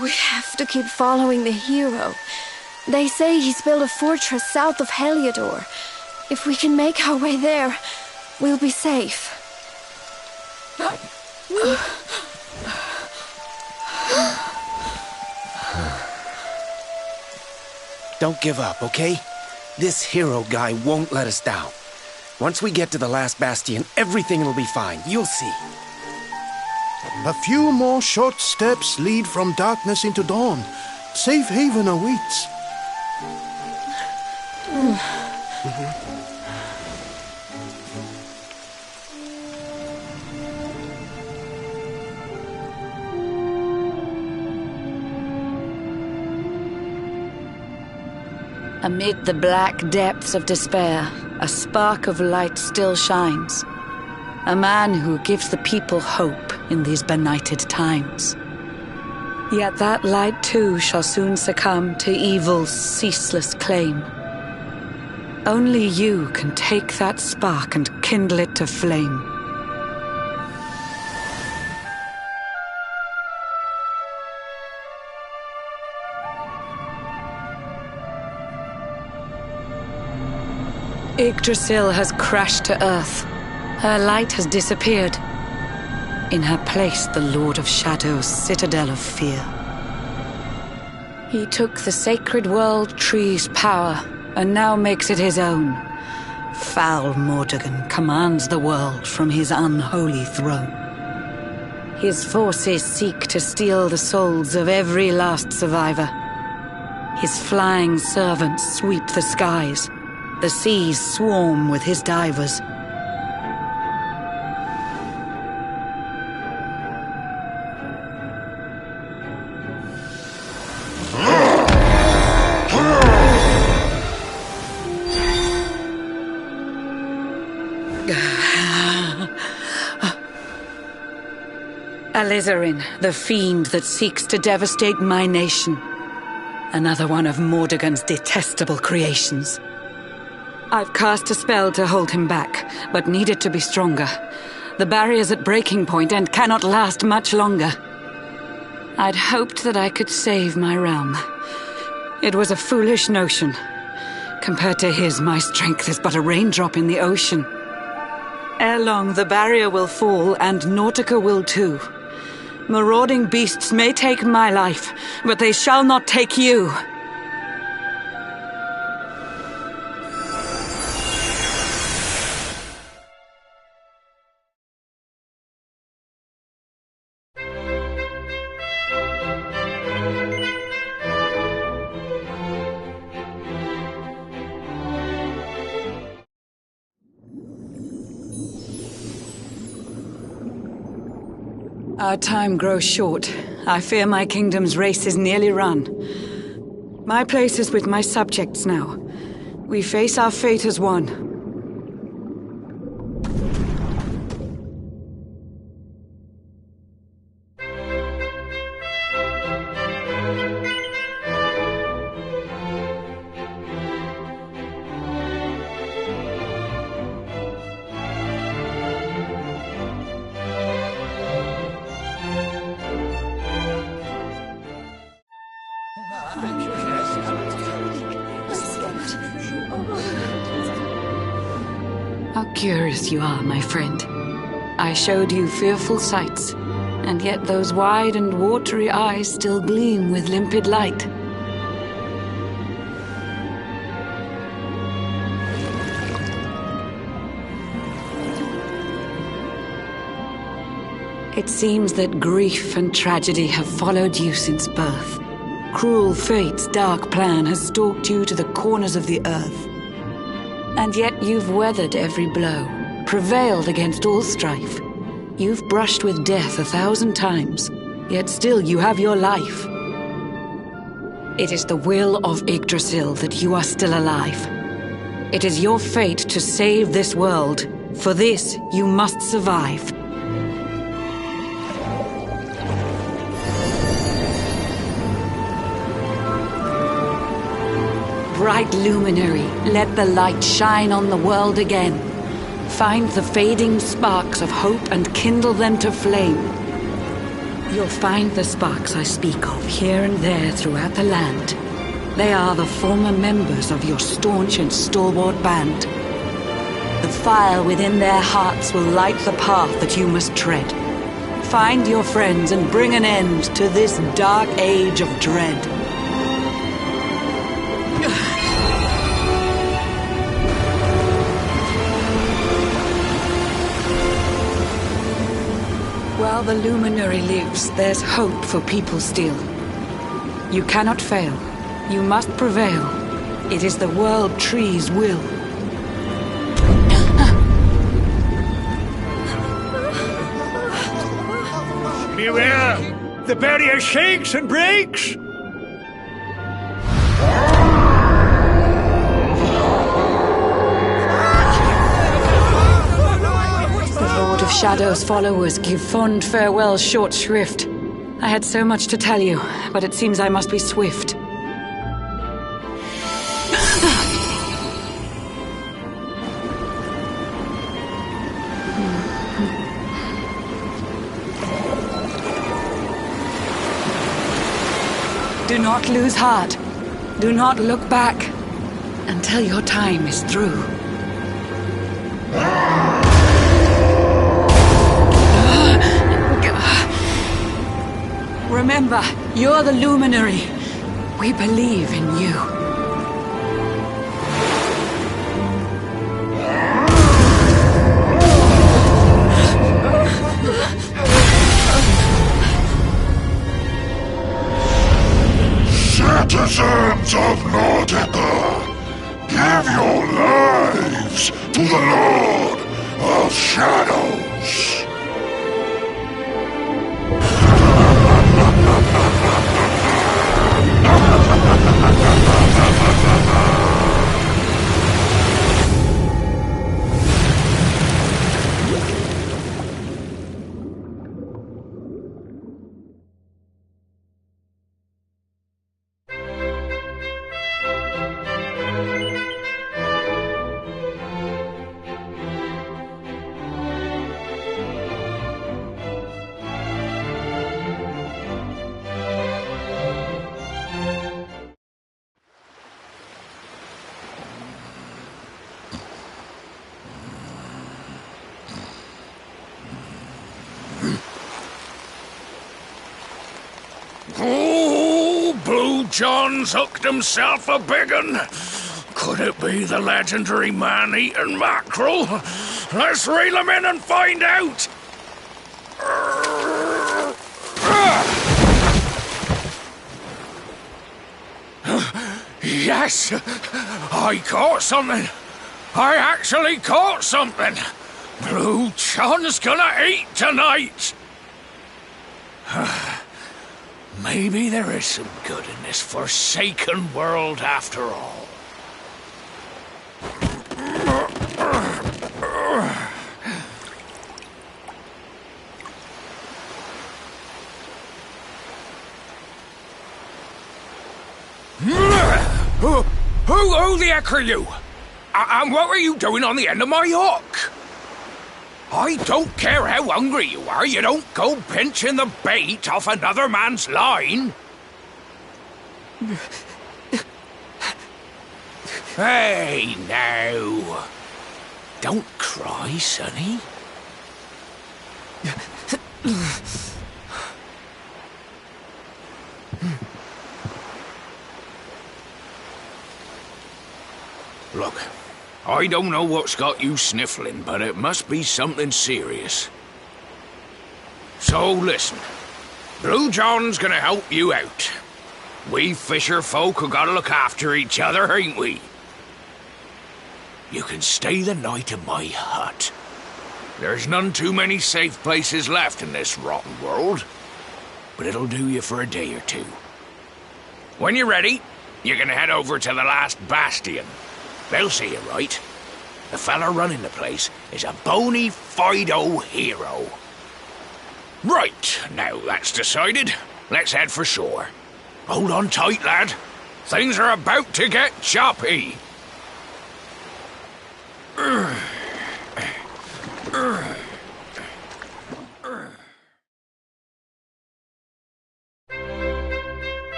We have to keep following the hero. They say he's built a fortress south of Heliodor. If we can make our way there, we'll be safe. Don't give up, okay? This hero guy won't let us down. Once we get to the last bastion, everything will be fine. You'll see. A few more short steps lead from darkness into dawn. Safe haven awaits. Amid the black depths of despair, a spark of light still shines. A man who gives the people hope in these benighted times. Yet that light too shall soon succumb to evil's ceaseless claim. Only you can take that spark and kindle it to flame. Yggdrasil has crashed to earth. Her light has disappeared. In her place, the Lord of Shadows' citadel of fear. He took the sacred world tree's power and now makes it his own. Foul Mordegon commands the world from his unholy throne. His forces seek to steal the souls of every last survivor. His flying servants sweep the skies. The seas swarm with his divers. Alizarin, the fiend that seeks to devastate my nation. Another one of Mordegon's detestable creations. I've cast a spell to hold him back, but need it to be stronger. The barrier's at breaking point and cannot last much longer. I'd hoped that I could save my realm. It was a foolish notion. Compared to his, my strength is but a raindrop in the ocean. Ere long, the barrier will fall, and Nautica will too. Marauding beasts may take my life, but they shall not take you. Our time grows short. I fear my kingdom's race is nearly run. My place is with my subjects now. We face our fate as one. How curious you are, my friend. I showed you fearful sights, and yet those wide and watery eyes still gleam with limpid light. It seems that grief and tragedy have followed you since birth. Cruel fate's dark plan has stalked you to the corners of the earth. And yet you've weathered every blow, prevailed against all strife. You've brushed with death 1,000 times, yet still you have your life. It is the will of Yggdrasil that you are still alive. It is your fate to save this world. For this, you must survive. Bright luminary, let the light shine on the world again. Find the fading sparks of hope and kindle them to flame. You'll find the sparks I speak of here and there throughout the land. They are the former members of your staunch and stalwart band. The fire within their hearts will light the path that you must tread. Find your friends and bring an end to this dark age of dread. While the luminary lives, there's hope for people still. You cannot fail. You must prevail. It is the World Tree's will. Beware! The barrier shakes and breaks! Of Shadow's followers give fond farewell short shrift. I had so much to tell you, but it seems I must be swift. Do not lose heart. Do not look back until your time is through. Remember, you're the luminary. We believe in you. Citizens of Nautica, give your lives to the Lord of Shadows. John's hooked himself a big un. Could it be the legendary man-eating mackerel? Let's reel him in and find out! Yes! I caught something! I actually caught something! Blue John's gonna eat tonight! Maybe there is some good in this forsaken world after all. Who the heck are you? And what were you doing on the end of my hook? I don't care how hungry you are, you don't go pinching the bait off another man's line. Hey, now. Don't cry, sonny. Look, I don't know what's got you sniffling, but it must be something serious. So listen, Blue John's gonna help you out. We fisher folk have gotta look after each other, ain't we? You can stay the night in my hut. There's none too many safe places left in this rotten world, but it'll do you for a day or two. When you're ready, you're gonna head over to the last bastion. They'll see you right. The fella running the place is a bona fide hero. Right, now that's decided, let's head for shore. Hold on tight, lad. Things are about to get choppy.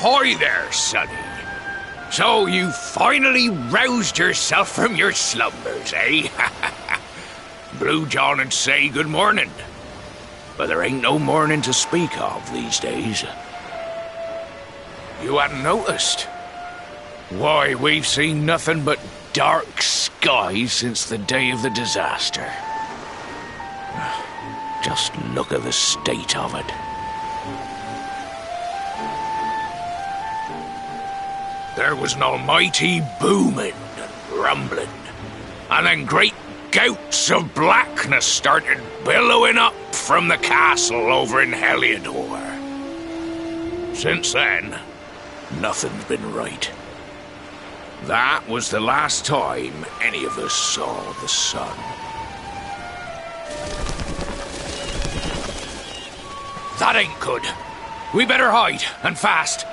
Ahoy there, sonny. So you finally roused yourself from your slumbers, eh? Blue John and say good morning. But there ain't no morning to speak of these days. You hadn't noticed? Why, we've seen nothing but dark skies since the day of the disaster. Just look at the state of it. There was an almighty booming and rumbling, and then great gouts of blackness started billowing up from the castle over in Heliodor. Since then, nothing's been right. That was the last time any of us saw the sun. That ain't good. We better hide, and fast.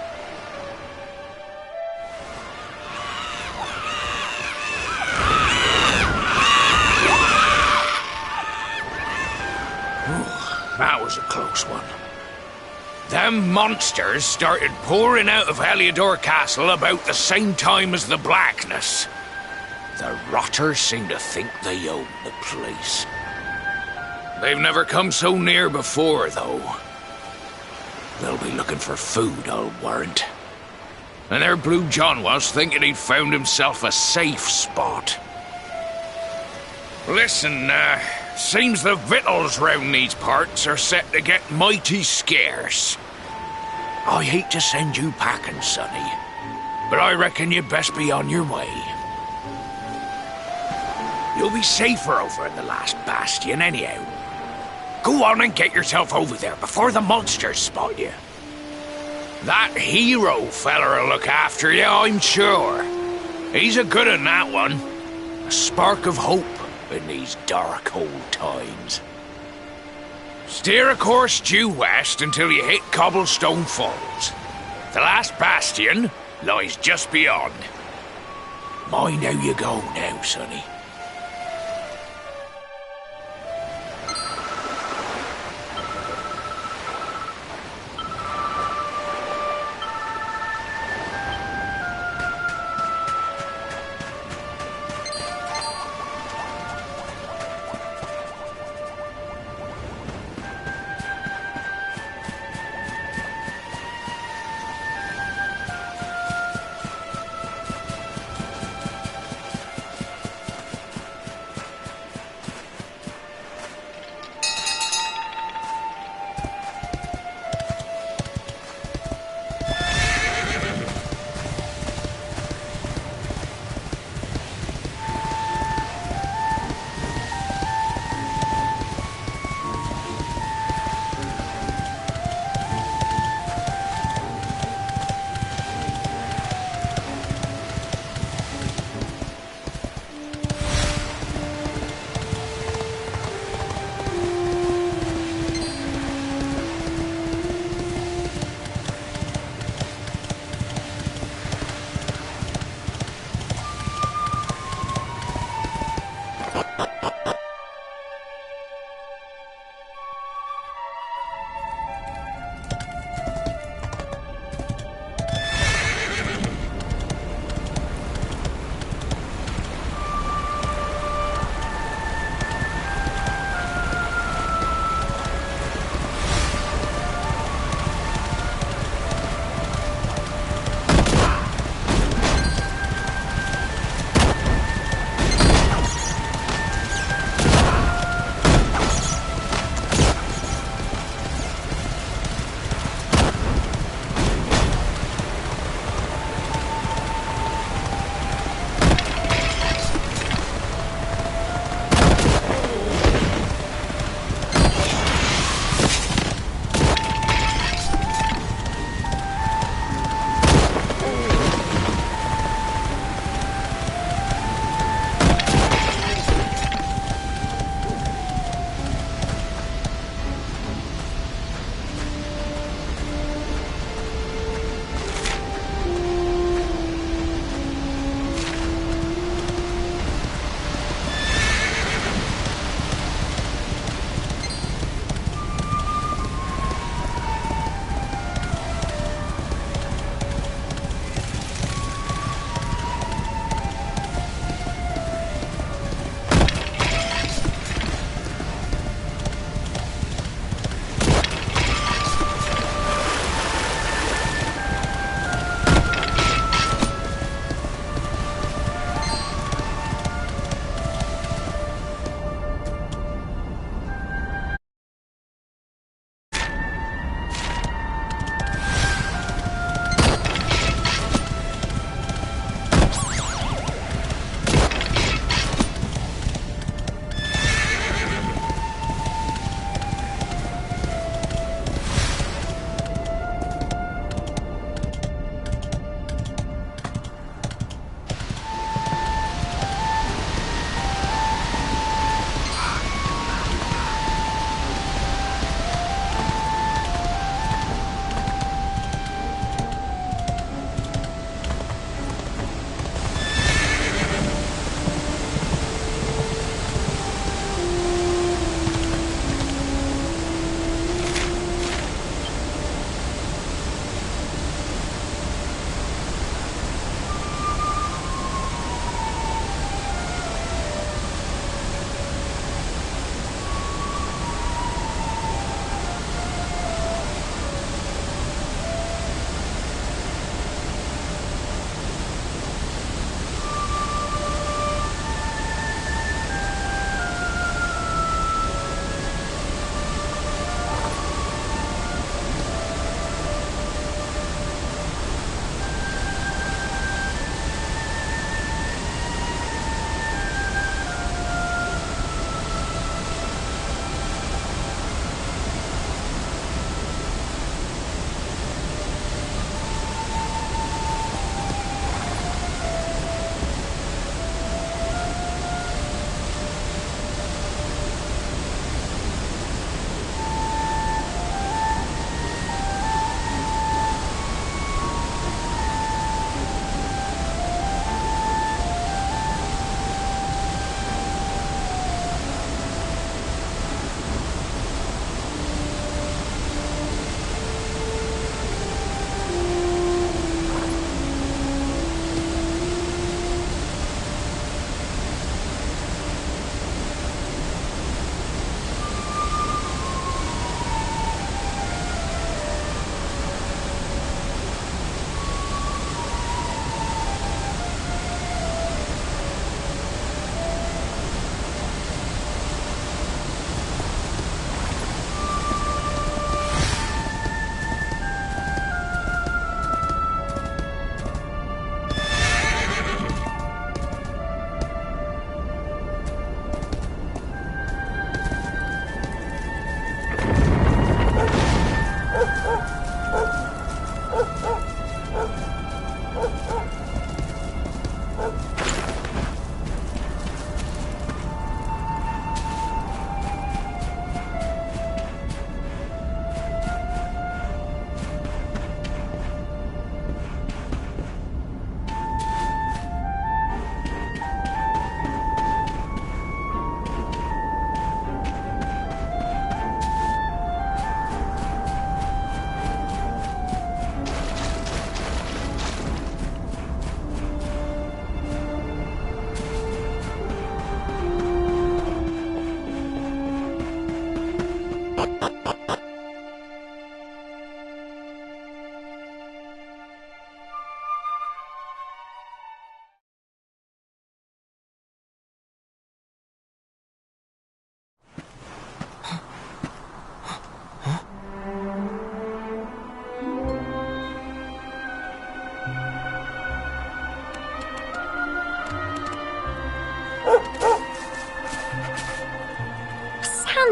That was a close one. Them monsters started pouring out of Heliodor Castle about the same time as the blackness. The rotters seem to think they own the place. They've never come so near before, though. They'll be looking for food, I'll warrant. And there Blue John was, thinking he'd found himself a safe spot. Listen, seems the victuals round these parts are set to get mighty scarce. I hate to send you packing, sonny, but I reckon you'd best be on your way. You'll be safer over in the last bastion anyhow. Go on and get yourself over there before the monsters spot you. That hero feller'll look after you, I'm sure. He's a good un, that one. A spark of hope in these dark old times. Steer a course due west until you hit Cobblestone Falls. The last bastion lies just beyond. Mind how you go now, sonny.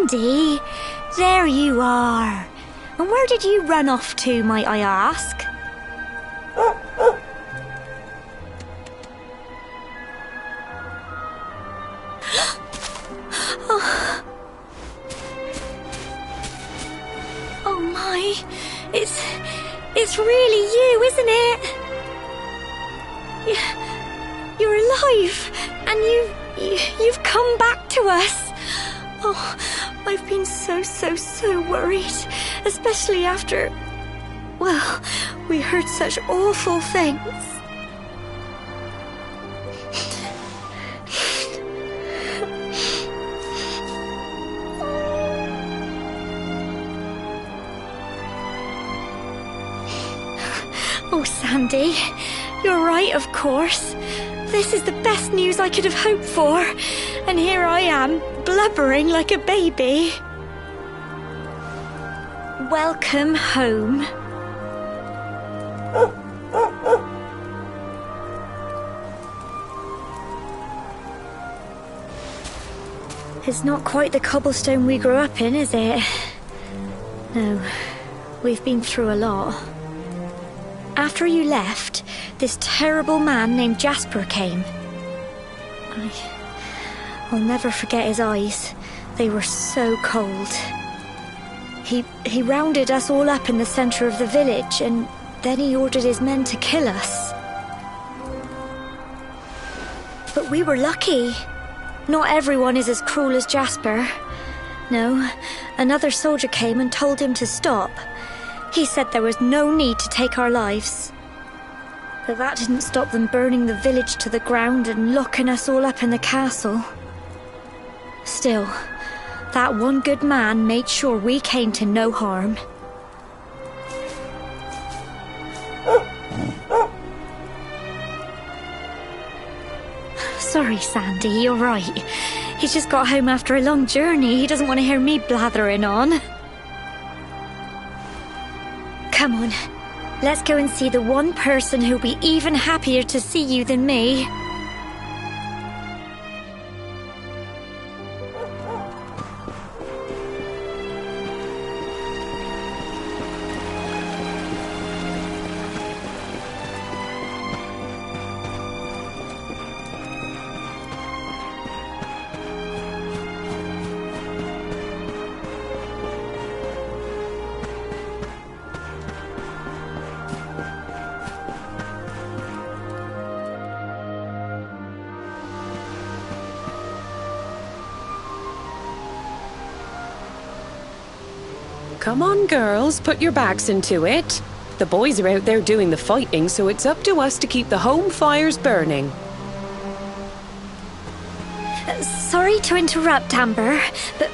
Sandy, there you are. And where did you run off to, might I ask? Oh my, it's really you, isn't it? You're alive, and you've come back to us. Oh, I've been so worried, especially after, well, we heard such awful things. Oh, Sandy, you're right, of course. This is the best news I could have hoped for. And here I am, blubbering like a baby. Welcome home. It's not quite the cobblestone we grew up in, is it? No, we've been through a lot. After you left, this terrible man named Jasper came. I'll never forget his eyes. They were so cold. He rounded us all up in the centre of the village, and then he ordered his men to kill us. But we were lucky. Not everyone is as cruel as Jasper. No, another soldier came and told him to stop. He said there was no need to take our lives. But that didn't stop them burning the village to the ground and locking us all up in the castle. Still, that one good man made sure we came to no harm. Sorry, Sandy, you're right. He's just got home after a long journey. He doesn't want to hear me blathering on. Come on, let's go and see the one person who'll be even happier to see you than me. Come on, girls, put your backs into it. The boys are out there doing the fighting, so it's up to us to keep the home fires burning. Sorry to interrupt, Amber, but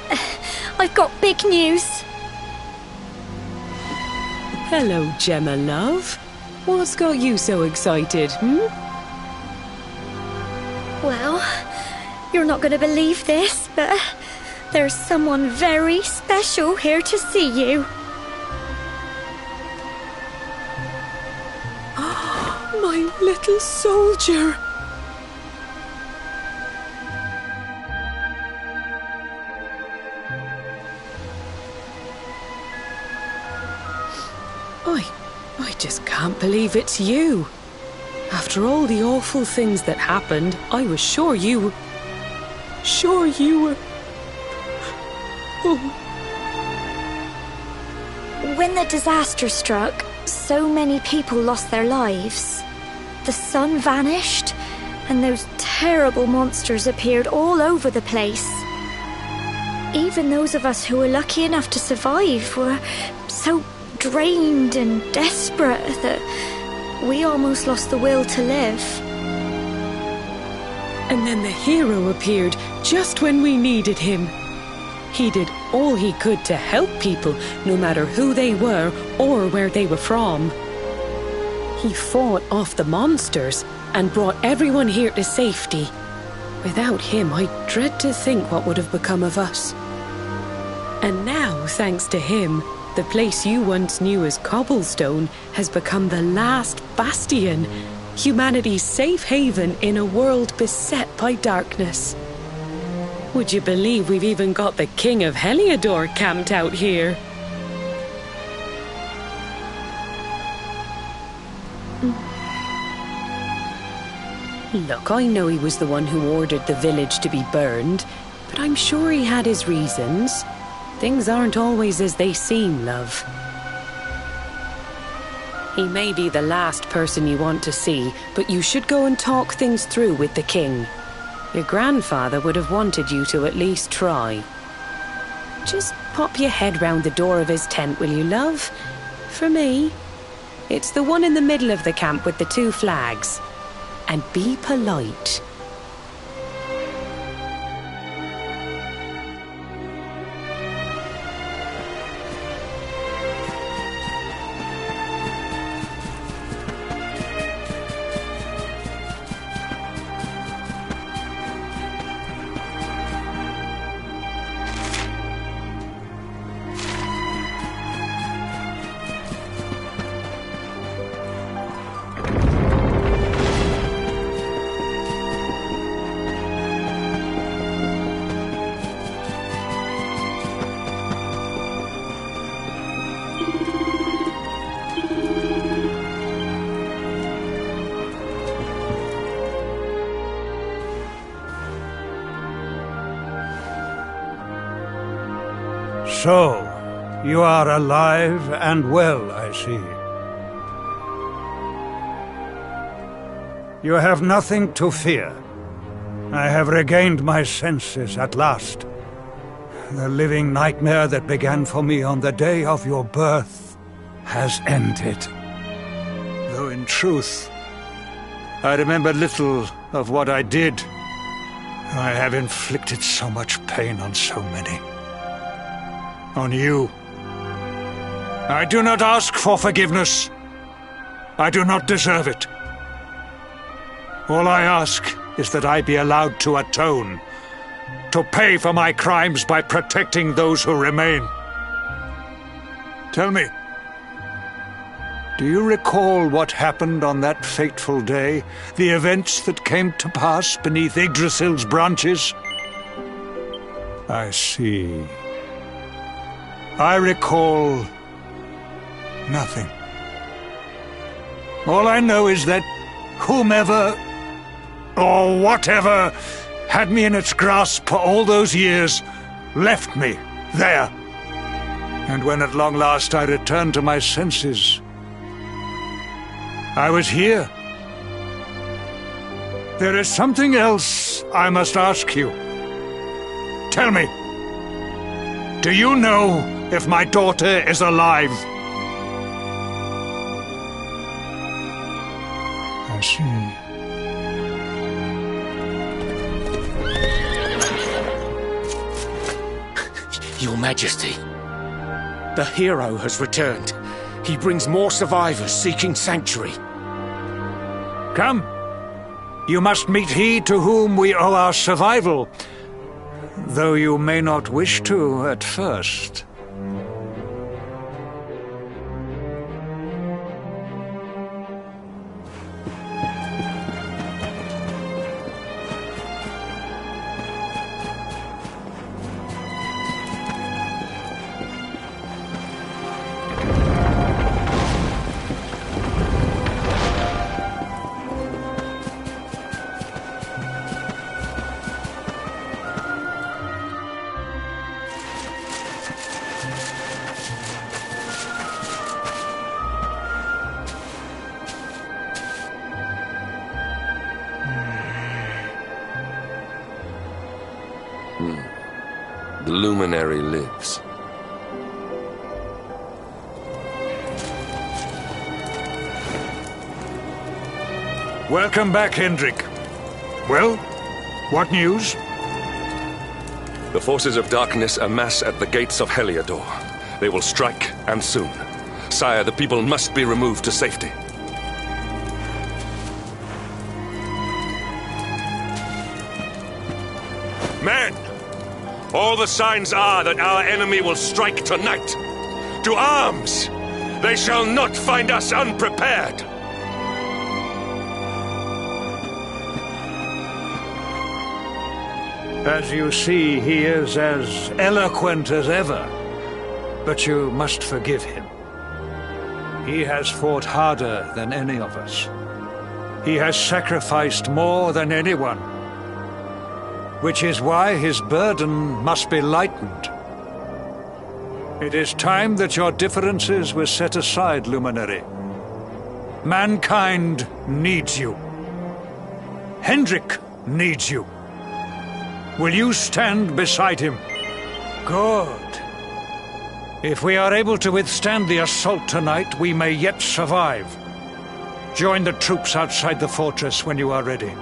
I've got big news. Hello, Gemma, love. What's got you so excited, Well, you're not going to believe this, but there's someone very special here to see you. My little soldier. I just can't believe it's you. After all the awful things that happened, I was sure you were... Oh. When the disaster struck, so many people lost their lives. The sun vanished, and those terrible monsters appeared all over the place. Even those of us who were lucky enough to survive were so drained and desperate that we almost lost the will to live. And then the hero appeared just when we needed him. He did all he could to help people, no matter who they were or where they were from. He fought off the monsters and brought everyone here to safety. Without him, I dread to think what would have become of us. And now, thanks to him, the place you once knew as Cobblestone has become the last bastion, humanity's safe haven in a world beset by darkness. Would you believe we've even got the King of Heliodor camped out here? Look, I know he was the one who ordered the village to be burned, but I'm sure he had his reasons. Things aren't always as they seem, love. He may be the last person you want to see, but you should go and talk things through with the king. Your grandfather would have wanted you to at least try. Just pop your head round the door of his tent, will you, love? For me. It's the one in the middle of the camp with the 2 flags. And be polite. So, you are alive and well, I see. You have nothing to fear. I have regained my senses at last. The living nightmare that began for me on the day of your birth has ended. Though in truth, I remember little of what I did. I have inflicted so much pain on so many. On you. I do not ask for forgiveness. I do not deserve it. All I ask is that I be allowed to atone, to pay for my crimes by protecting those who remain. Tell me, do you recall what happened on that fateful day? The events that came to pass beneath Yggdrasil's branches? I see. I recall nothing. All I know is that whomever or whatever had me in its grasp for all those years left me there. And when at long last I returned to my senses, I was here. There is something else I must ask you. Tell me, do you know if my daughter is alive? I see. Your Majesty, the hero has returned. He brings more survivors seeking sanctuary. Come. You must meet he to whom we owe our survival, though you may not wish to at first. The Luminary lives. Welcome back, Hendrik. Well, what news? The forces of darkness amass at the gates of Heliodor. They will strike, and soon. Sire, the people must be removed to safety. Men! All the signs are that our enemy will strike tonight. To arms! They shall not find us unprepared! As you see, he is as eloquent as ever. But you must forgive him. He has fought harder than any of us. He has sacrificed more than anyone. Which is why his burden must be lightened. It is time that your differences were set aside, Luminary. Mankind needs you. Hendrik needs you. Will you stand beside him? Good. If we are able to withstand the assault tonight, we may yet survive. Join the troops outside the fortress when you are ready.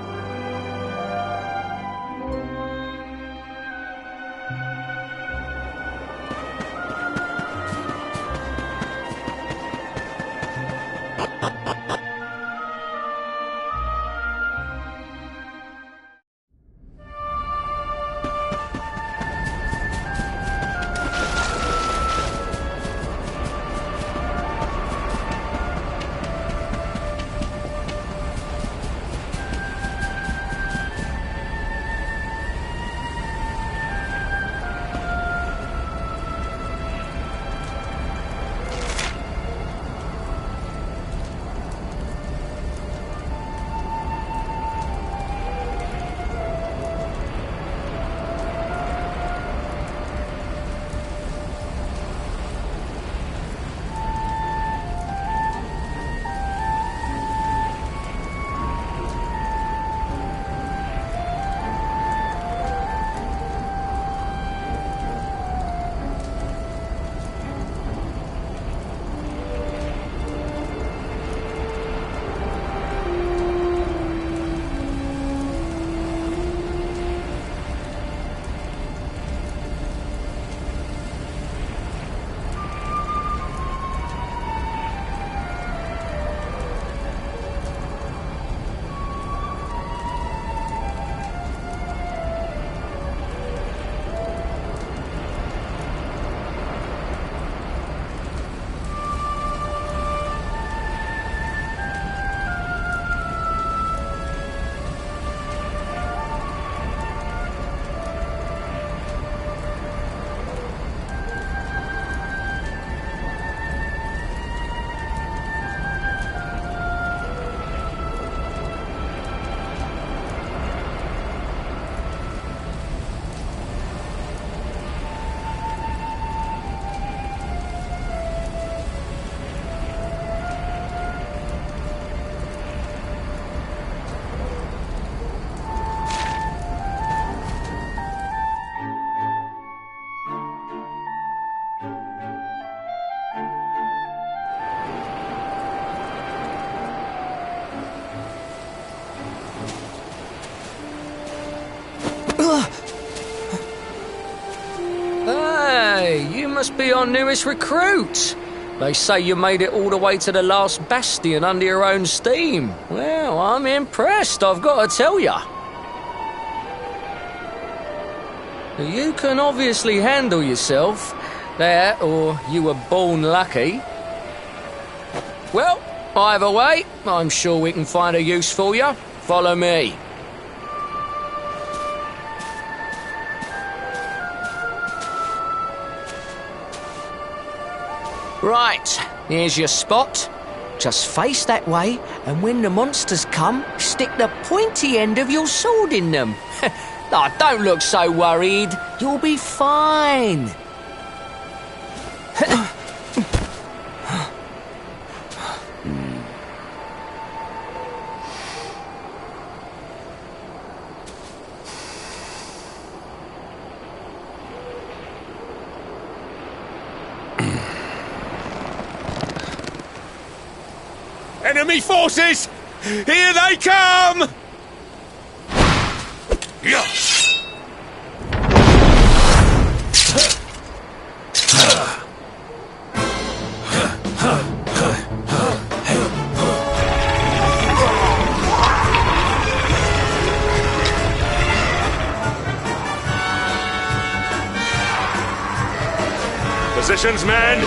Must be our newest recruit. They say you made it all the way to the last bastion under your own steam. Well, I'm impressed, I've got to tell you. You can obviously handle yourself. That, or you were born lucky. Well, either way, I'm sure we can find a use for you. Follow me. Right, here's your spot. Just face that way, and when the monsters come, stick the pointy end of your sword in them. Oh, don't look so worried. You'll be fine. Enemy forces! Here they come! Yeah. Positions, men!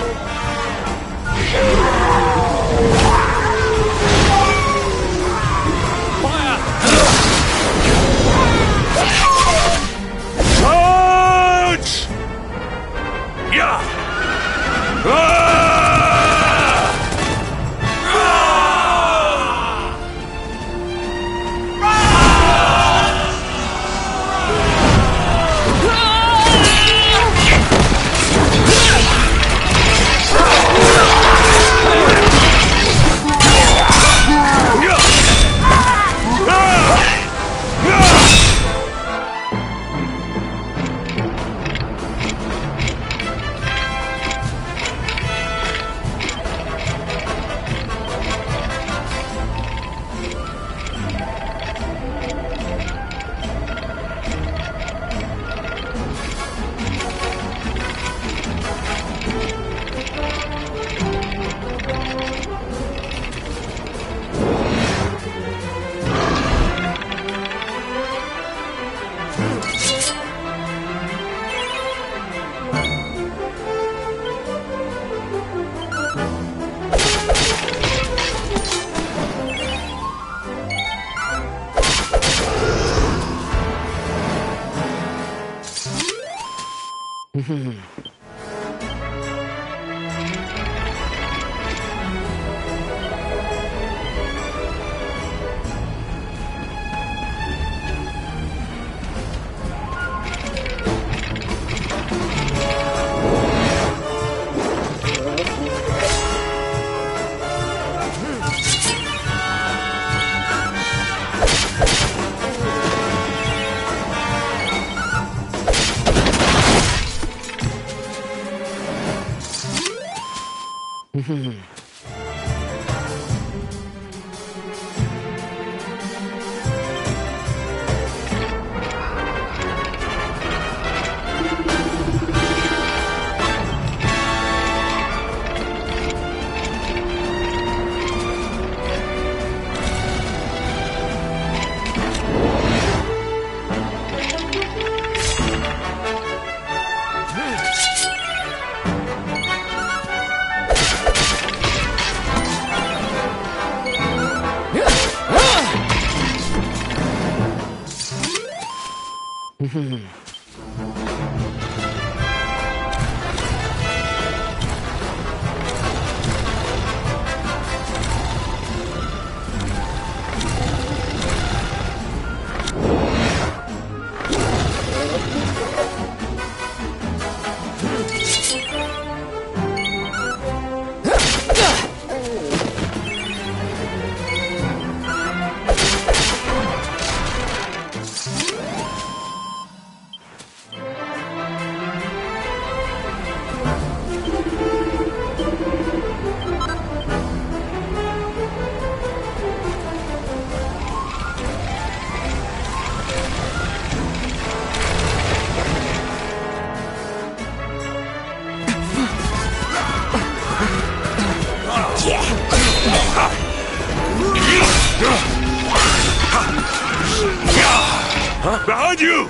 Behind you!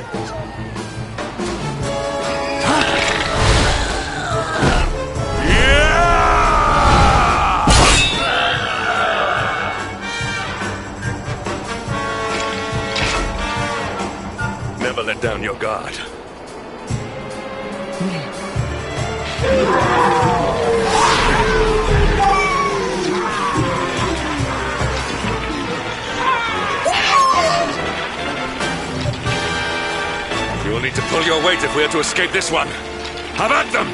Never let down your guard. You'll need to pull your weight if we are to escape this one. Have at them!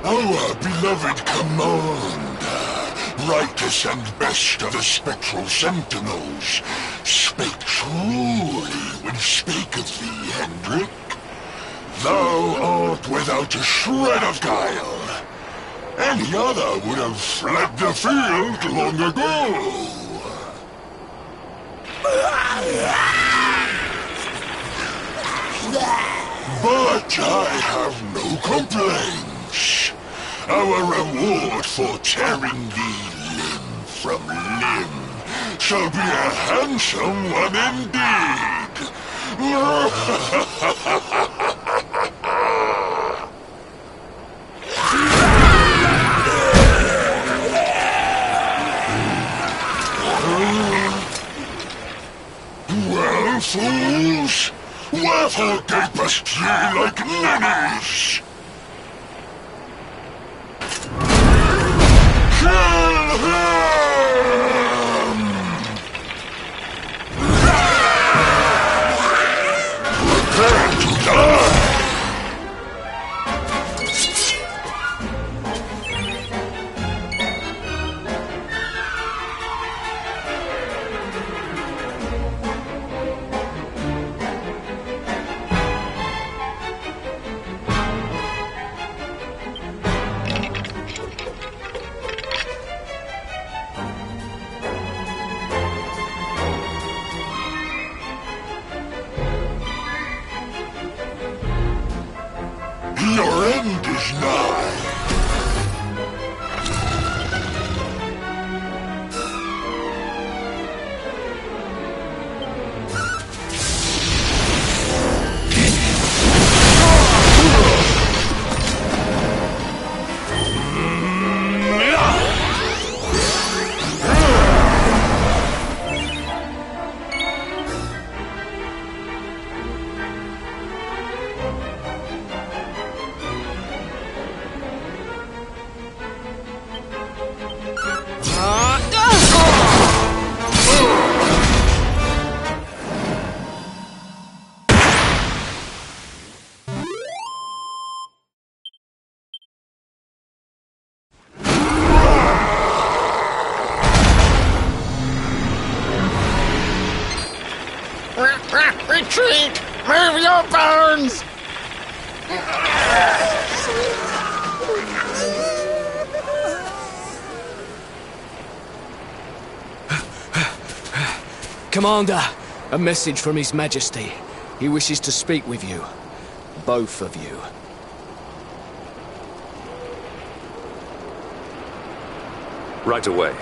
Our beloved commander, brightest and best of the spectral sentinels, spake truly when spaketh thee, Hendrik. Thou art without a shred of guile. Any other would have fled the field long ago. But I have no complaints. Our reward for tearing thee limb from limb shall be a handsome one indeed. Well, fools, wherefore gapest ye like ninnies? Kill him! Prepare to die! Your end is nigh. Retreat! Move your bones! Commander, a message from His Majesty. He wishes to speak with you. Both of you. Right away.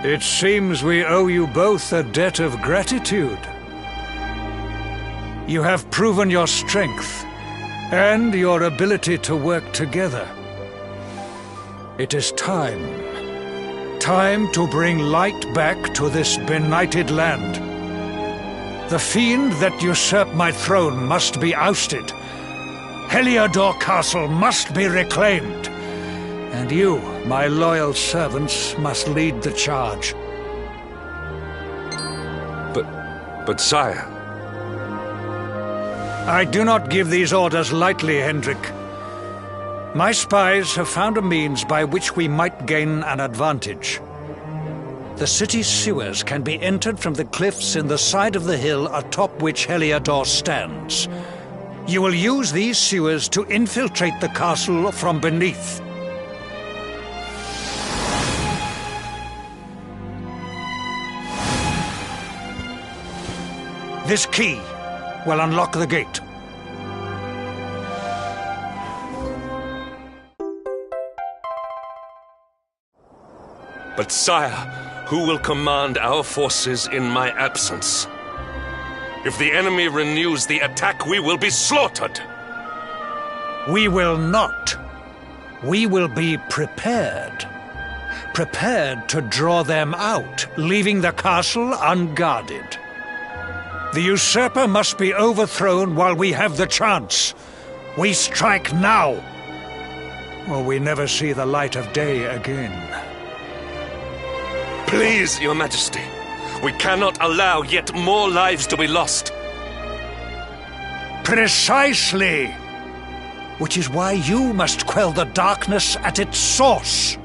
It seems we owe you both a debt of gratitude. You have proven your strength and your ability to work together. It is time. Time to bring light back to this benighted land. The fiend that usurped my throne must be ousted. Heliodor Castle must be reclaimed. And you, my loyal servants, must lead the charge. But sire... I do not give these orders lightly, Hendrik. My spies have found a means by which we might gain an advantage. The city's sewers can be entered from the cliffs in the side of the hill atop which Heliodor stands. You will use these sewers to infiltrate the castle from beneath. This key will unlock the gate. But sire, who will command our forces in my absence? If the enemy renews the attack, we will be slaughtered. We will not. We will be prepared. Prepared to draw them out, leaving the castle unguarded. The usurper must be overthrown while we have the chance. We strike now, or we never see the light of day again. Please, Your Majesty, we cannot allow yet more lives to be lost. Precisely! Which is why you must quell the darkness at its source.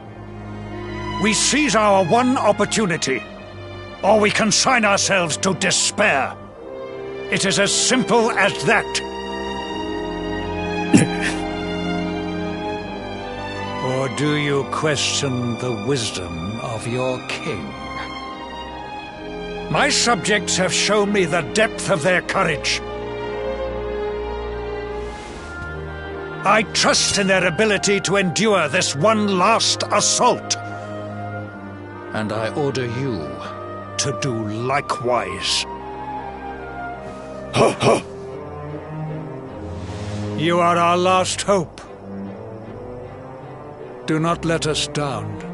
We seize our one opportunity, or we consign ourselves to despair. It is as simple as that. Or do you question the wisdom of your king? My subjects have shown me the depth of their courage. I trust in their ability to endure this one last assault. And I order you to do likewise. Ha ha! You are our last hope. Do not let us down.